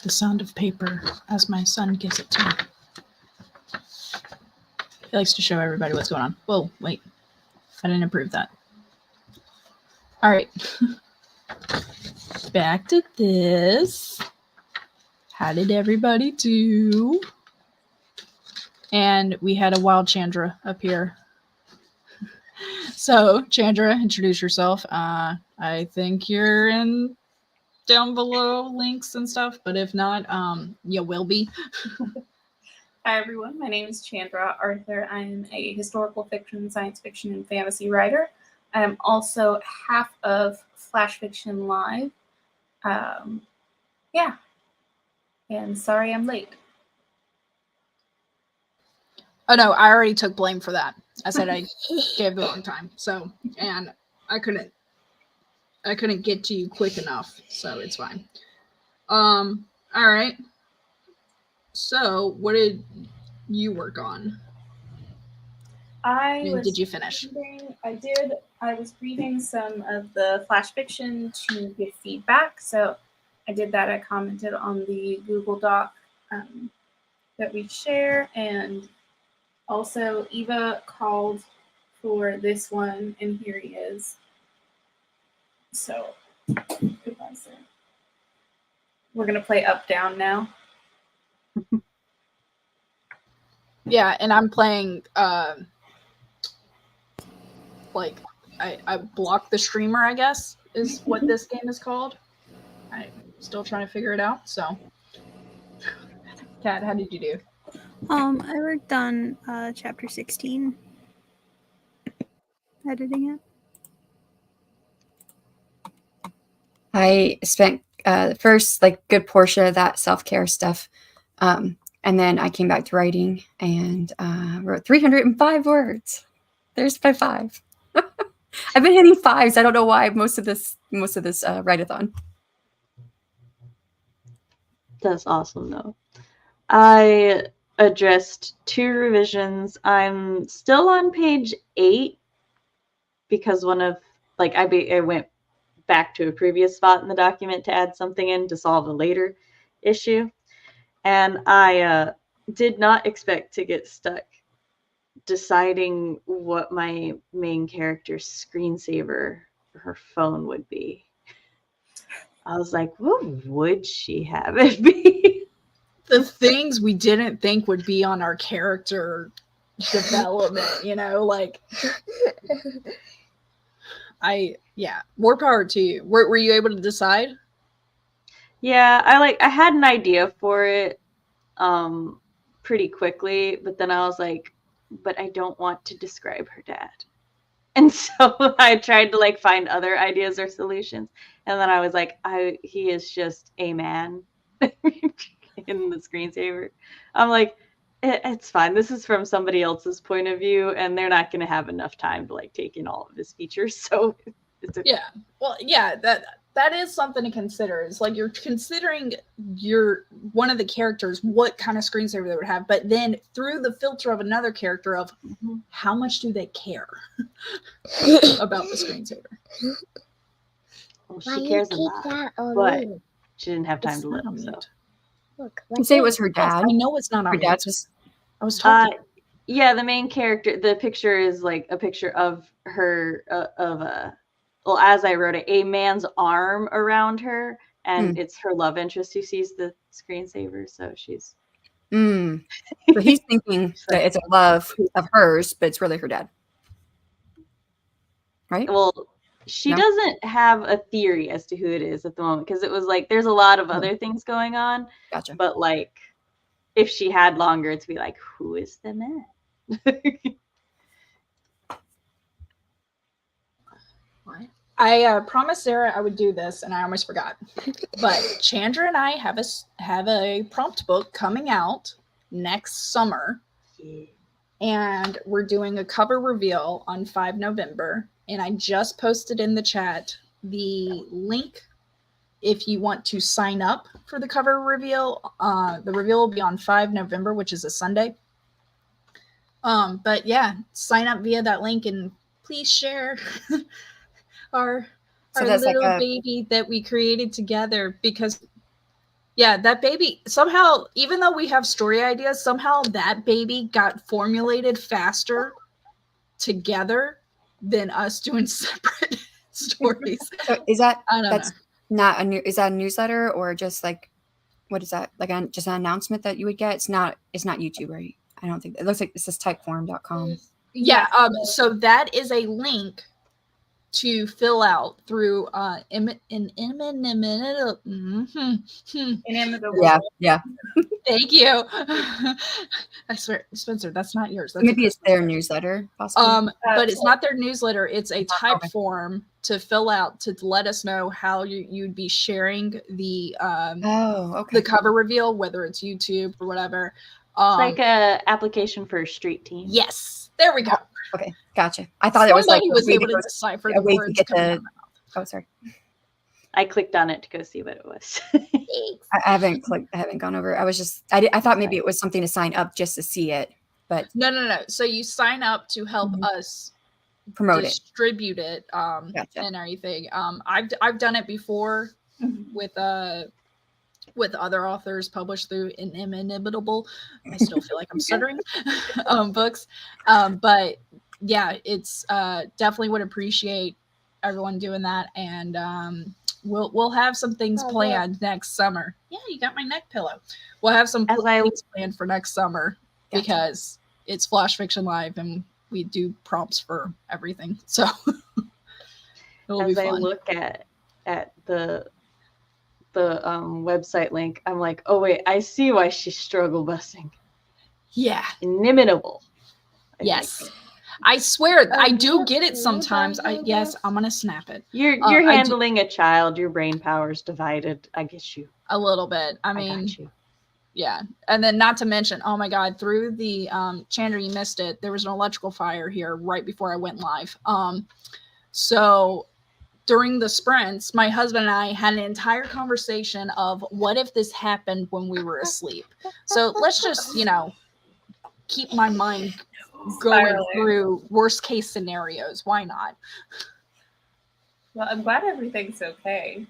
The sound of paper as my son gives it to me. He likes to show everybody what's going on. Whoa, wait. I didn't approve that. All right. Back to this. How did everybody do? And we had a wild Chandra up here. So, Chandra, introduce yourself. I think you're in down below links and stuff, but if not, you will be. Hi everyone, my name is Chandra Arthur. I am a historical fiction, science fiction, and fantasy writer. I am also half of Flash Fiction Live. Yeah, and sorry I'm late. Oh no, I already took blame for that. I said I gave the wrong time. So, and I couldn't get to you quick enough, so it's fine. All right. So, what did you work on? Did you finish? I did. I was reading some of the Flash Fiction to give feedback. So I did that. I commented on the Google Doc that we share, and also Eva called for this one, and here he is. So goodbye, sir. We're gonna play up down now. Yeah, and I'm playing like I blocked the streamer, I guess, is what this game is called. I'm still trying to figure it out. So, Kat, how did you do? I worked on chapter 16, editing it. I spent the first good portion of that self-care stuff. And then I came back to writing and wrote 305 words. There's my 5. I've been hitting 5s. I don't know why most of this write-a-thon. That's awesome, though. I addressed 2 revisions. I'm still on page 8 because one of I went back to a previous spot in the document to add something in to solve a later issue, and I did not expect to get stuck deciding what my main character's screensaver for her phone would be. I was like, what would she have it be? The things we didn't think would be on our character development, more power to you. Were you able to decide? Yeah, I had an idea for it pretty quickly, but then I was like, but I don't want to describe her dad. And so I tried to find other ideas or solutions. And then I was like, he is just a man in the screensaver. I'm like, it's fine. This is from somebody else's point of view, and they're not going to have enough time to take in all of his features. So it's okay. Yeah. Well, yeah, that is something to consider. It's like you're considering one of the characters, what kind of screensaver they would have, but then through the filter of another character of how much do they care about the screensaver? Well, she cares a lot, but she didn't have time to look. So. Look, you say it was her dad. Yes, I know it's not on her dad's. I was talking. Yeah, the main character. The picture is a picture of her as I wrote it, a man's arm around her, and it's her love interest who sees the screensaver. So she's. So he's thinking that it's a love of hers, but it's really her dad, right? Well, she doesn't have a theory as to who it is at the moment because it was there's a lot of other things going on. Gotcha. But if she had longer to be who is the man? I promised Sarah I would do this, and I almost forgot. But Chandra and I have a prompt book coming out next summer, and we're doing a cover reveal on 5 November. And I just posted in the chat the link if you want to sign up for the cover reveal. The reveal will be on 5 November, which is a Sunday. But yeah, sign up via that link and please share our So our that's like little a baby that we created together because yeah, that baby somehow, even though we have story ideas, somehow that baby got formulated faster together than us doing separate stories. so is that I don't that's know. not a new is that a newsletter or just like what is that? Like just an announcement that you would get? It's not YouTube, right? I don't think it looks like this is typeform.com. Yeah, so that is a link to fill out through Inimitable. Yeah. Thank you. I swear, Spencer, that's not yours. That's Maybe it's their newsletter, possibly. but it's not their newsletter. It's a type Okay. form to fill out to let us know how you'd be sharing the Okay. the cover reveal, whether it's YouTube or whatever. It's like a application for a street team. Yes, there we go. Okay, gotcha. I thought it was like Somebody a was way able to to go- decipher a the way to words get coming the- out of my mouth. Oh, sorry. I clicked on it to go see what it was. I haven't clicked. I haven't gone over. I was just. I thought maybe it was something to sign up just to see it, but No. So you sign up to help Mhm. us promote it. distribute it Gotcha. and everything. I've done it before with other authors published through Inimitable. I still feel like I'm stuttering books. But yeah, it's definitely would appreciate everyone doing that, and we'll have some things planned next summer. Yeah, you got my neck pillow. We'll have some things planned for next summer because it's Flash Fiction Live and we do prompts for everything. So it'll be As I fun. look at the website link, I'm like, oh wait, I see why she's struggle busing. Yeah. Inimitable. I Yes. think. I swear I do get it sometimes. I'm gonna snap it. You're handling a child, your brain power's divided. I get you. A little bit. I I mean, got you. yeah. And then not to mention, oh my god, through the Chandra, you missed it. There was an electrical fire here right before I went live. So during the sprints, my husband and I had an entire conversation of what if this happened when we were asleep. So let's just, keep my mind going Spiraling. through worst case scenarios. Why not? Well, I'm glad everything's okay.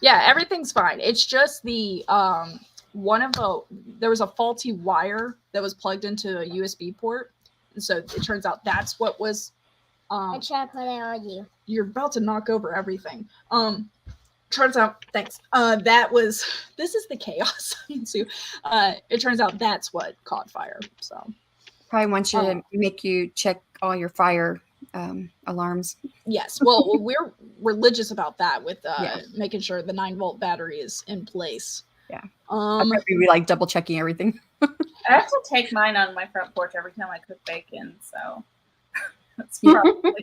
Yeah, everything's fine. It's just the there was a faulty wire that was plugged into a USB port, and so it turns out that's what was. I try to put it on you. You're about to knock over everything. Turns out, thanks. This is the chaos. So, it turns out that's what caught fire. So Probably want you to make you check all your fire alarms. yes, well, we're religious about that with Yeah. making sure the 9-volt battery is in place. Yeah. We like double checking everything. I have to take mine on my front porch every time I cook bacon, so that's probably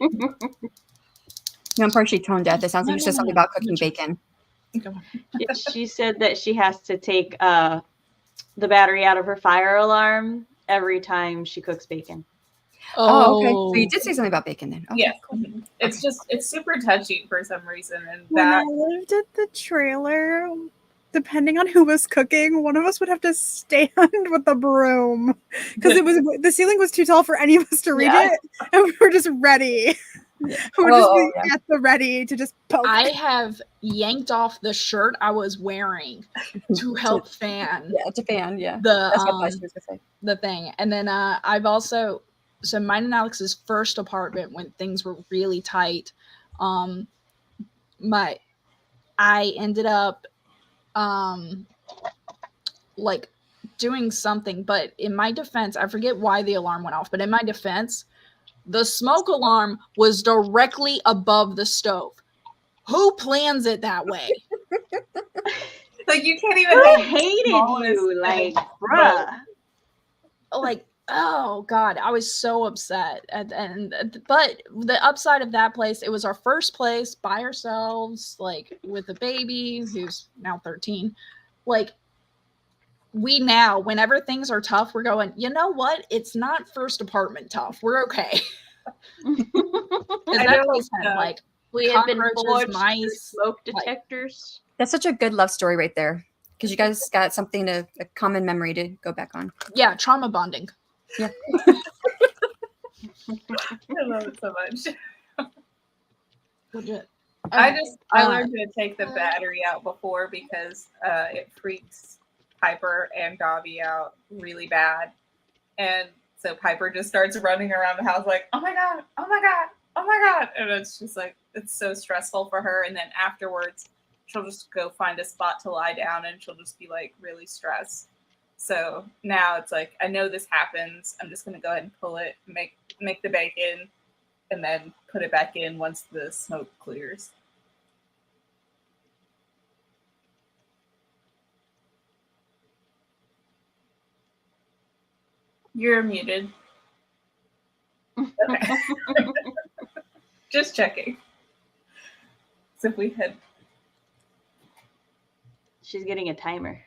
I'm partially tone deaf. It sounds like you said something about cooking bacon. She said that she has to take the battery out of her fire alarm every time she cooks bacon. Okay. So you did say something about bacon then. Okay, yeah. cool. It's super touchy for some reason, and When I that lived at the trailer, depending on who was cooking, one of us would have to stand with the broom because the ceiling was too tall for any of us to reach Yeah. it, and we were just ready. We were just at the ready to just poke. I have yanked off the shirt I was wearing to help fan Yeah, it's a fan. Yeah. the That's what I thought she was going to say. the thing. And then I've also, so mine and Alex's first apartment when things were really tight, I ended up like doing something, but in my defense, I forget why the alarm went off, but in my defense, the smoke alarm was directly above the stove. Who plans it that way? like you can't even. I have hated smallest you, thing. like, bruh. Like, oh god, I was so upset. But the upside of that place, it was our first place by ourselves, like with a baby who's now 13. Like, we now, whenever things are tough, we're going, you know what? It's not first apartment tough. We're okay. Because I that know, place had like We have been cockroaches, forged through mice, smoke like- detectors. That's such a good love story right there. Because you guys got something a common memory to go back on. yeah, trauma bonding. Yeah. I love it so much. Legit. I learned to take the battery out before because it freaks Piper and Dobby out really bad. And so Piper just starts running around the house like, oh my God, oh my God, oh my God. And it's just like, it's so stressful for her. And then afterwards, she'll just go find a spot to lie down and she'll just be like really stressed. So now it's like, I know this happens. I'm just going to go ahead and pull it, make the bacon, and then put it back in once the smoke clears. You're muted. Okay. Just checking. So if we had... She's getting a timer.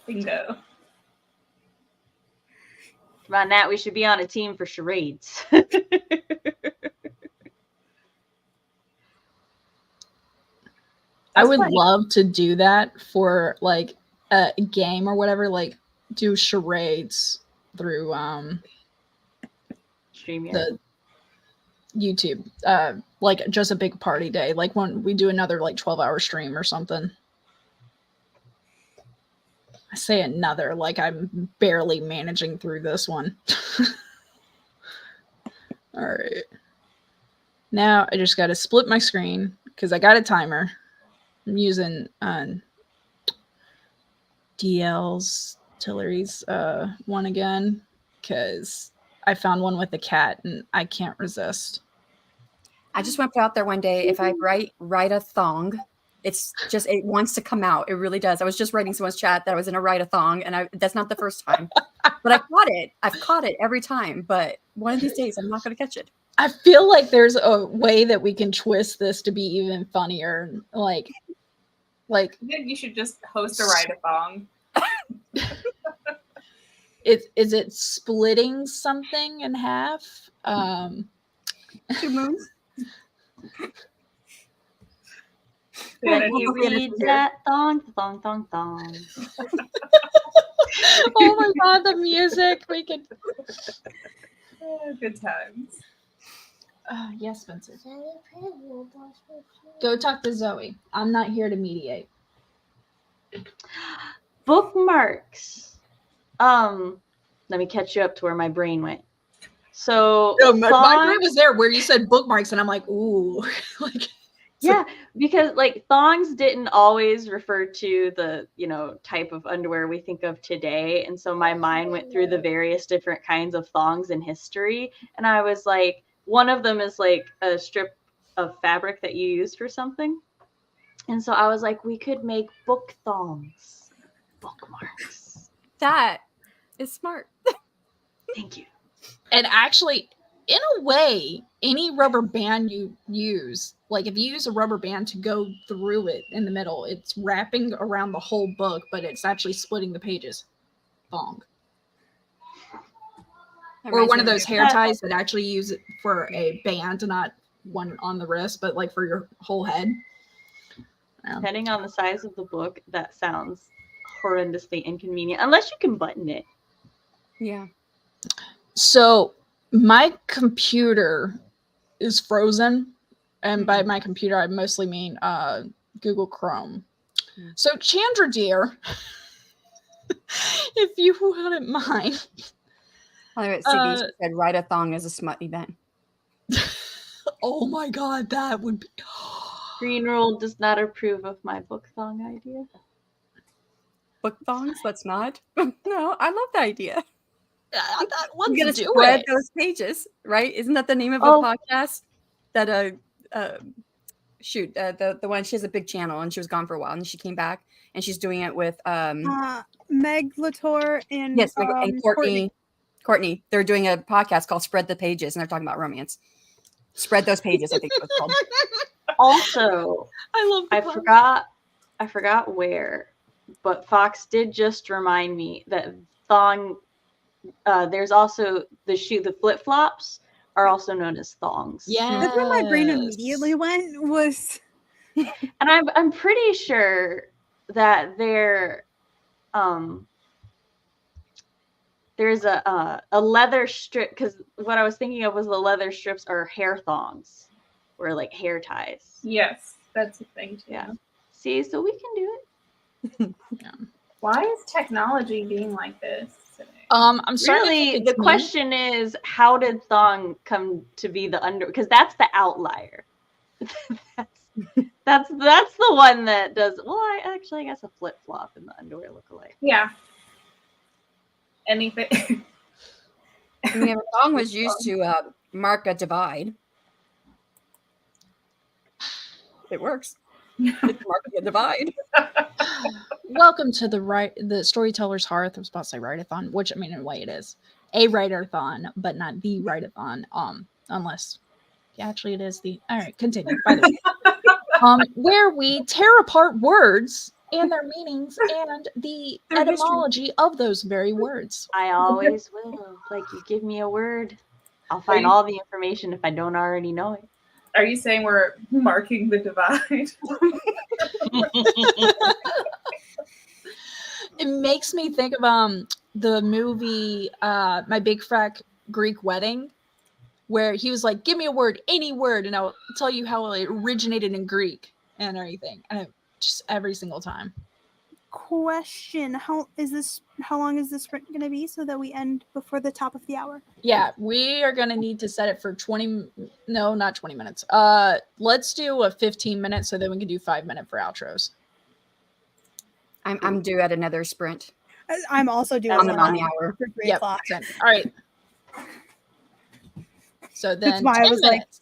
Bingo. Come on, Nat, we should be on a team for charades. I would love to do that for like a game or whatever, like do charades through StreamYard. the YouTube. Like just a big party day, like when we do another like 12-hour stream or something. I say another, like I'm barely managing through this one. All right. Now I just got to split my screen because I got a timer. I'm using DL's Tillery's one again because I found one with a cat and I can't resist. I just want to put out there one day, if I write a thong, it's just, it wants to come out. It really does. I was just writing someone's chat that I was in a write a thong, and that's not the first time. But I caught it. I've caught it every time. But one of these days, I'm not going to catch it. I feel like there's a way that we can twist this to be even funnier. Like I think you should just host a write-a-thong. Is it splitting something in half? 2 moons. Let me read that thong, thong, thong, thong. Oh my God, the music! We could. Good times. Yes, Spencer. Go talk to Zoe. I'm not here to mediate. Bookmarks. Let me catch you up to where my brain went. So No, my brain was there where you said bookmarks, and I'm like, ooh, like. Yeah, because like thongs didn't always refer to the, type of underwear we think of today. And so my mind went through the various different kinds of thongs in history. And I was like, one of them is like a strip of fabric that you use for something. And so I was like, we could make book thongs, bookmarks. That is smart. Thank you. And actually, in a way, any rubber band you use, like if you use a rubber band to go through it in the middle, it's wrapping around the whole book, but it's actually splitting the pages. Thong. Or one of those hair ties that actually use it for a band, not one on the wrist, but like for your whole head. Depending on the size of the book, that sounds horrendously inconvenient, unless you can button it. Yeah. So my computer is frozen, and by my computer I mostly mean Google Chrome. So Chandra dear, if you wouldn't mind. Siggy said write a thong as a smut event. Oh my God, that would be. Green Rule does not approve of my book thong idea. Book thongs? Let's not. No, I love the idea. You're gonna spread those pages, right? Isn't that the name of a podcast? That the one, she has a big channel and she was gone for a while and she came back and she's doing it with Meg Latour and and Courtney. They're doing a podcast called Spread the Pages and they're talking about romance. Spread those pages, I think it was called. Also, I forgot where, but Fox did just remind me that thong. There's also the flip-flops are also known as thongs. Yeah, that's where my brain immediately went was. And I'm pretty sure that there's a leather strip, because what I was thinking of was the leather strips are hair thongs. or like hair ties. Yes, that's a thing too. Yeah. See, so we can do it. Why is technology being like this today? I'm starting to Really, think the it's me. question is, how did thong come to be the under? Because that's the outlier. that's the one that does. Well, I guess a flip flop and the underwear look alike. Yeah. Anything. I mean, a thong was used to mark a divide. It works. It's marking a divide. Welcome to the Storytellers Hearth. I was about to say write-a-thon, which I mean in a way it is a write-a-thon, but not the write-a-thon. Unless actually it is the. All right, continue. By the way, where we tear apart words and their meanings and the Their history. etymology of those very words. I always will. Like, you give me a word, I'll find you- all the information if I don't already know it. Are you saying we're marking the divide? It makes me think of the movie My Big Fat Greek Wedding, where he was like, give me a word, any word, and I'll tell you how it originated in Greek and everything. And just every single time. Question: How long is this sprint going to be so that we end before the top of the hour? Yeah, we are going to need to set it for 20. No, not 20 minutes. Let's do a 15 minutes so that we can do 5-minute for outros. I'm due at another sprint I'm also doing on one the hour. for 3 Yep. o'clock. All right. So then why I 10 was like- minutes.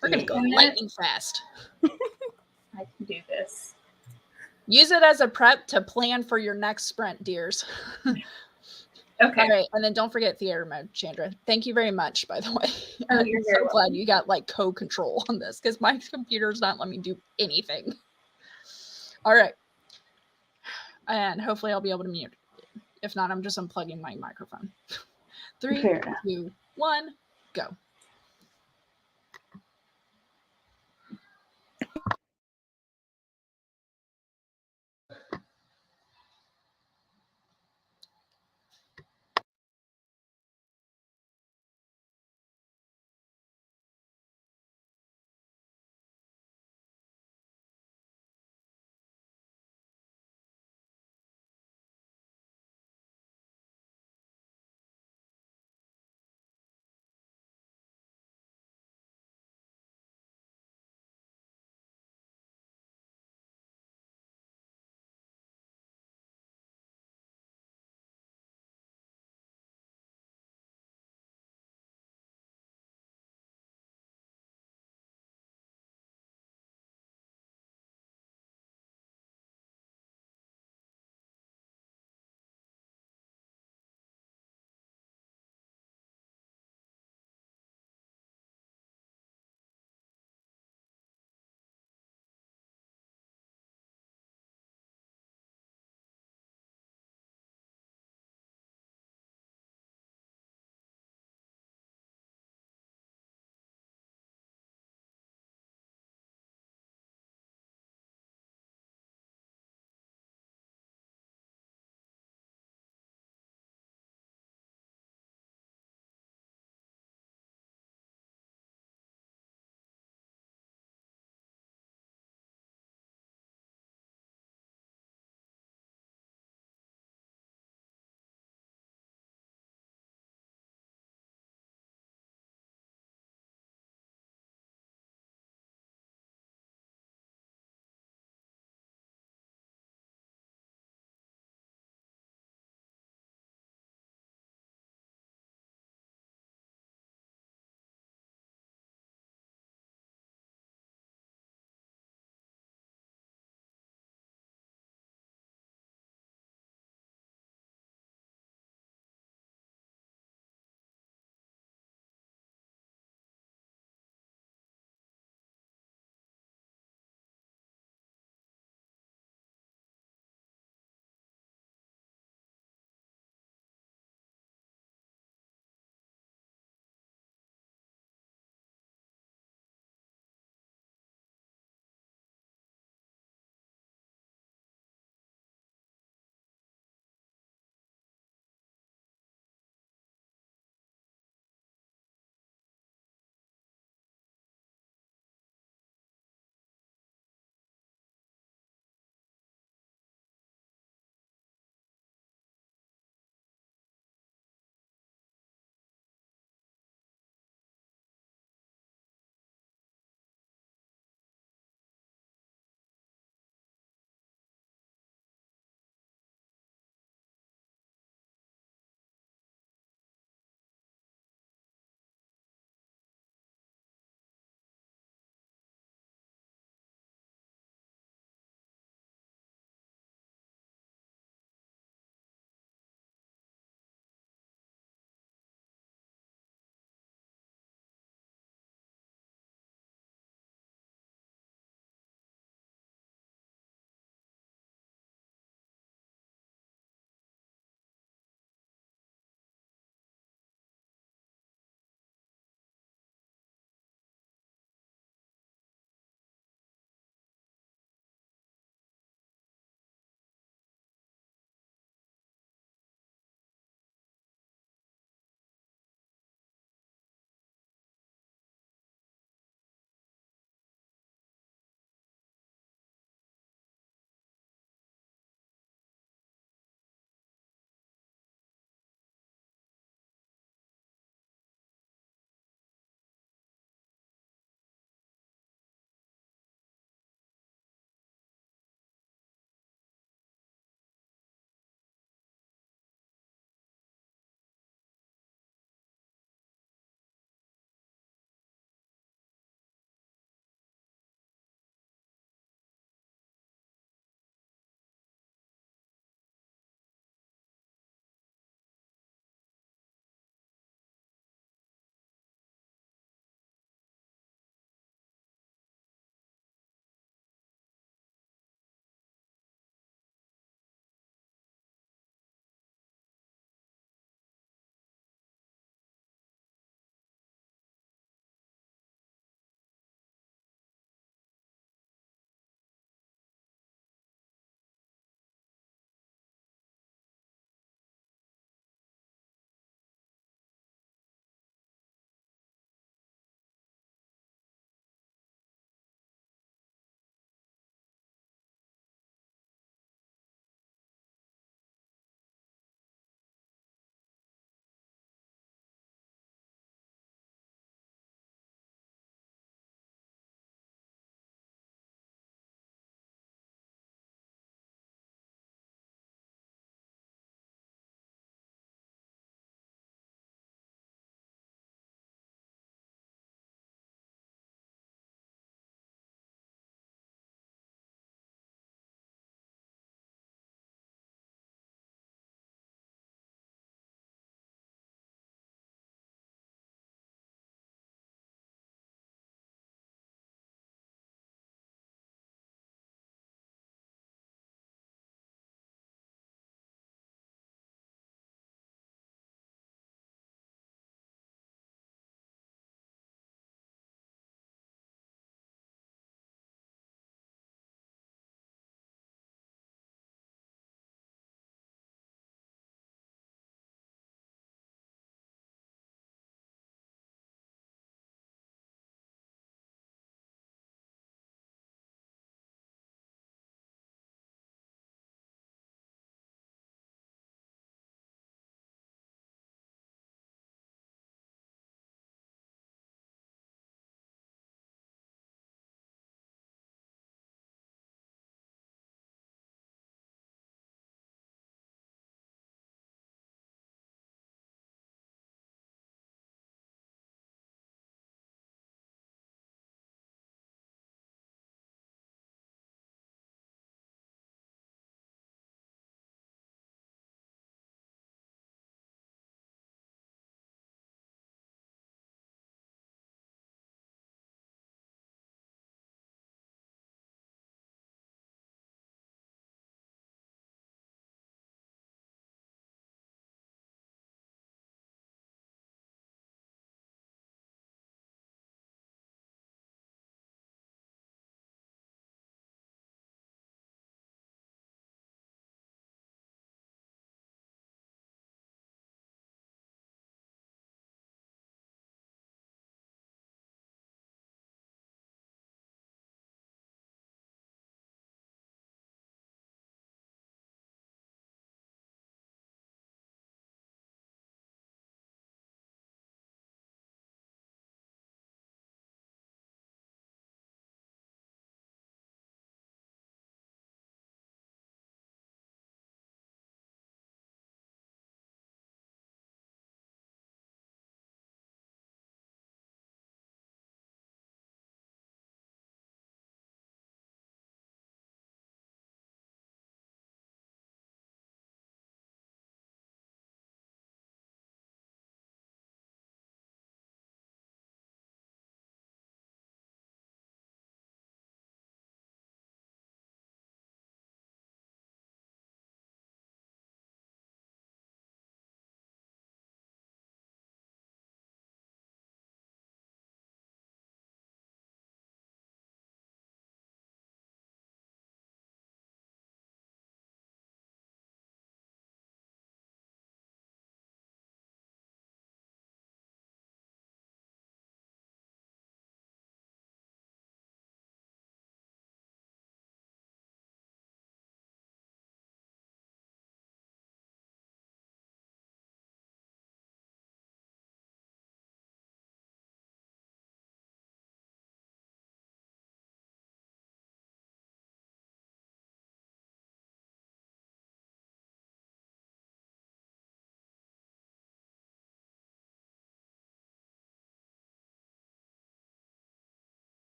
We're going to go 10 minutes? lightning fast. I can do this. Use it as a prep to plan for your next sprint, dears. Okay. All right, and then don't forget theater mode, Chandra. Thank you very much, by the way. Oh, I'm you're so very glad welcome. you got like co-control on this because my computer's not letting me do anything. All right. And hopefully I'll be able to mute. If not, I'm just unplugging my microphone. 3, Fair enough. 2, 1, go.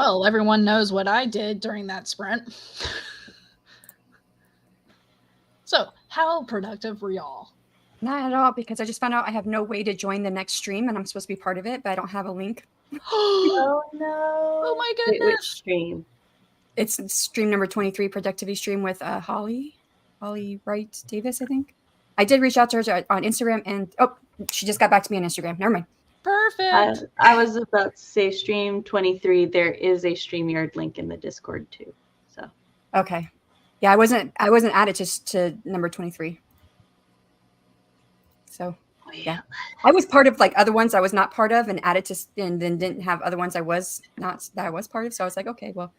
Well, everyone knows what I did during that sprint. So, how productive were y'all? Not at all, because I just found out I have no way to join the next stream, and I'm supposed to be part of it, but I don't have a link. Oh Oh no. my Wait, which goodness. stream? It's stream number 23, productivity stream with Holly Wright Davis, I think. I did reach out to her on Instagram, and she just got back to me on Instagram. Never mind. Perfect. I was about to say stream 23. There is a StreamYard link in the Discord too. So Okay. Yeah, I wasn't added just to number 23. So yeah, I was part of like other ones I was not part of, and added to, and then didn't have other ones I was part of. So I was like, okay, well,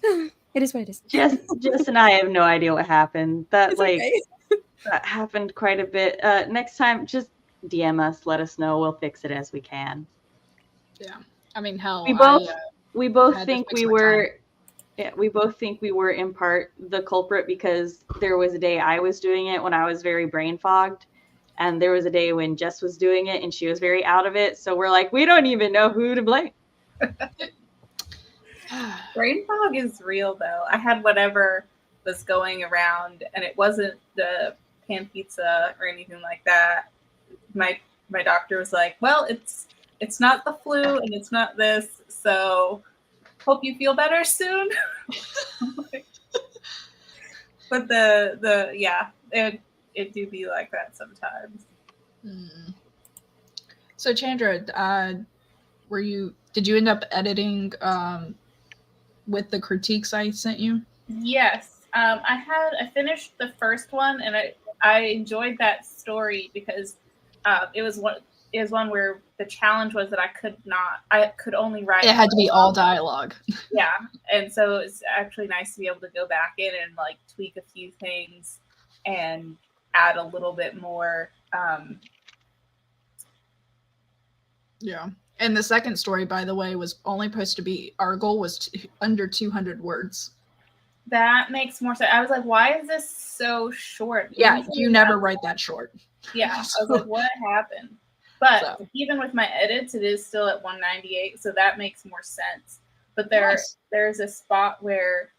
it is what it is. Jess and I have no idea what happened. That It's like okay. that happened quite a bit. Next time, just DM us. Let us know. We'll fix it as we can. Yeah. I mean, hell. We both had to think fix we my were. Yeah, we both think we were in part the culprit, because there was a day I was doing it when I was very brain fogged, and there was a day when Jess was doing it and she was very out of it. So we're like, we don't even know who to blame. Brain fog is real though. I had whatever was going around, and it wasn't the pan pizza or anything like that. My doctor was like, well, it's not the flu and it's not this, so hope you feel better soon. But it do be like that sometimes. So Chandra, did you end up editing with the critiques I sent you? Yes. I finished the first one, and I enjoyed that story because it was one where the challenge was that I could only write. It had to be all dialogue. Yeah, and so it's actually nice to be able to go back in and like tweak a few things and add a little bit more. Yeah. And the second story, by the way, was only supposed to be, our goal was under 200 words. That makes more sense. I was like, why is this so short? Yeah, you never write that short. Yeah, I was like, what happened? But even with my edits, it is still at 198, so that makes more sense. But there's a spot where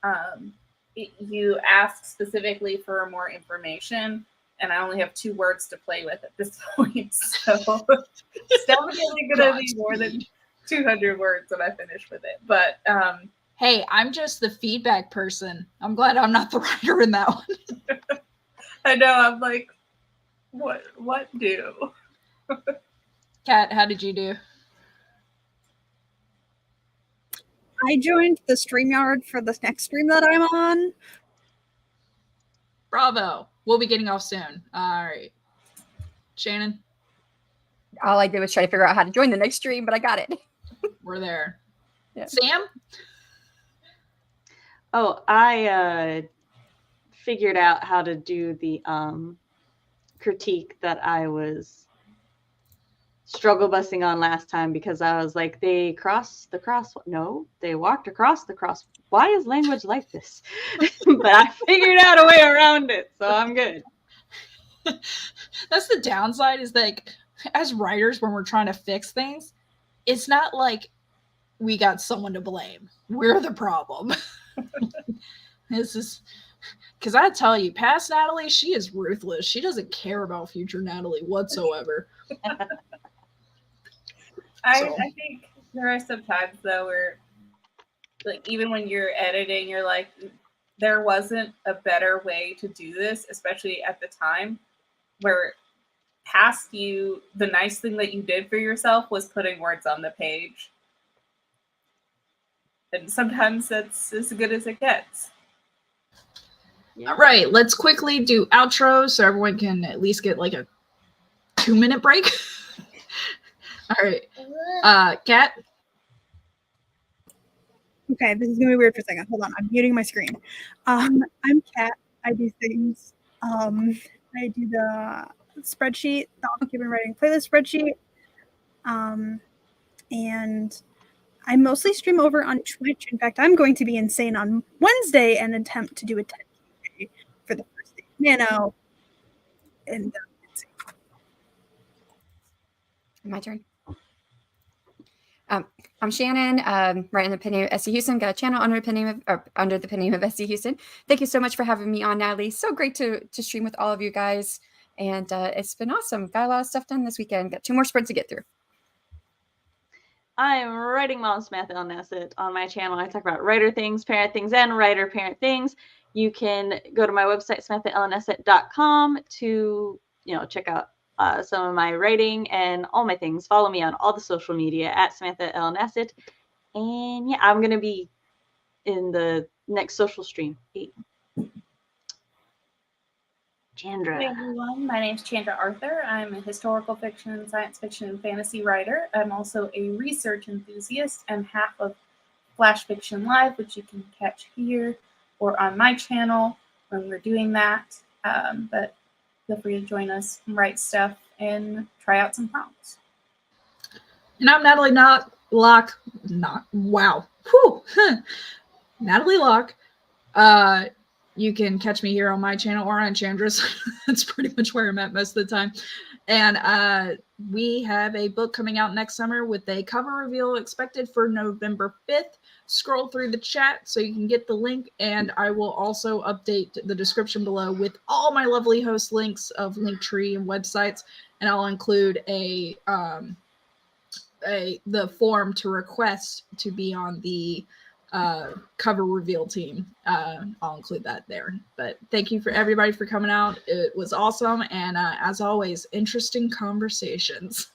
you ask specifically for more information, and I only have 2 words to play with at this point. So it's definitely going to be more than 200 words when I finish with it. But hey, I'm just the feedback person. I'm glad I'm not the writer in that one. I know. I'm like, what do? Kat, how did you do? I joined the StreamYard for the next stream that I'm on. Bravo. We'll be getting off soon. All right. Shannon? All I did was try to figure out how to join the next stream, but I got it. We're there. Yeah. Sam? Oh, I figured out how to do the critique that I was struggle busing on last time, because I was like, they crossed the cross. No, they walked across the cross. Why is language like this? But I figured out a way around it, so I'm good. That's the downside, is like, as writers, when we're trying to fix things, it's not like we got someone to blame. We're the problem. This is because I tell you, past Natalie, she is ruthless. She doesn't care about future Natalie whatsoever. I think there are some times though where, like, even when you're editing, you're like, there wasn't a better way to do this, especially at the time, where past you, the nice thing that you did for yourself was putting words on the page. And sometimes that's as good as it gets. Yeah. All right, let's quickly do outros so everyone can at least get like a 2-minute break. All right. Kat? Okay, this is gonna be weird for a second. Hold on, I'm muting my screen. I'm Kat. I do things. I do the spreadsheet, the Off-Cuban Writing Playlist spreadsheet. And I mostly stream over on Twitch. In fact, I'm going to be insane on Wednesday and attempt to do a 10K for the first day of Nano. And My turn. I'm Shannon, right in the pen name of SC Houston. Got a channel under the pen name of SC Houston. Thank you so much for having me on, Natalie. So great to stream with all of you guys, and it's been awesome. Got a lot of stuff done this weekend. Got 2 more sprints to get through. I'm writing Mom Samantha L. Nassett. On my channel, I talk about writer things, parent things, and writer parent things. You can go to my website, SamanthaLNassett.com, to check out some of my writing and all my things. Follow me on all the social media at Samantha L. Nassett. And yeah, I'm going to be in the next social stream. Hey. Chandra. Hey everyone, my name is Chandra Arthur. I'm a historical fiction, science fiction, and fantasy writer. I'm also a research enthusiast and half of Flash Fiction Live, which you can catch here or on my channel when we're doing that. But feel free to join us and write stuff and try out some prompts. And I'm Natalie Locke. Natalie Locke. You can catch me here on my channel or on Chandra's. That's pretty much where I'm at most of the time. And we have a book coming out next summer with a cover reveal expected for November 5th. Scroll through the chat so you can get the link, and I will also update the description below with all my lovely host links of Linktree and websites, and I'll include the form to request to be on the cover reveal team. I'll include that there. But thank you for everybody for coming out. It was awesome, and as always, interesting conversations.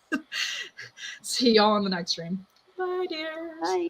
See y'all on the next stream. Bye, dear. Bye.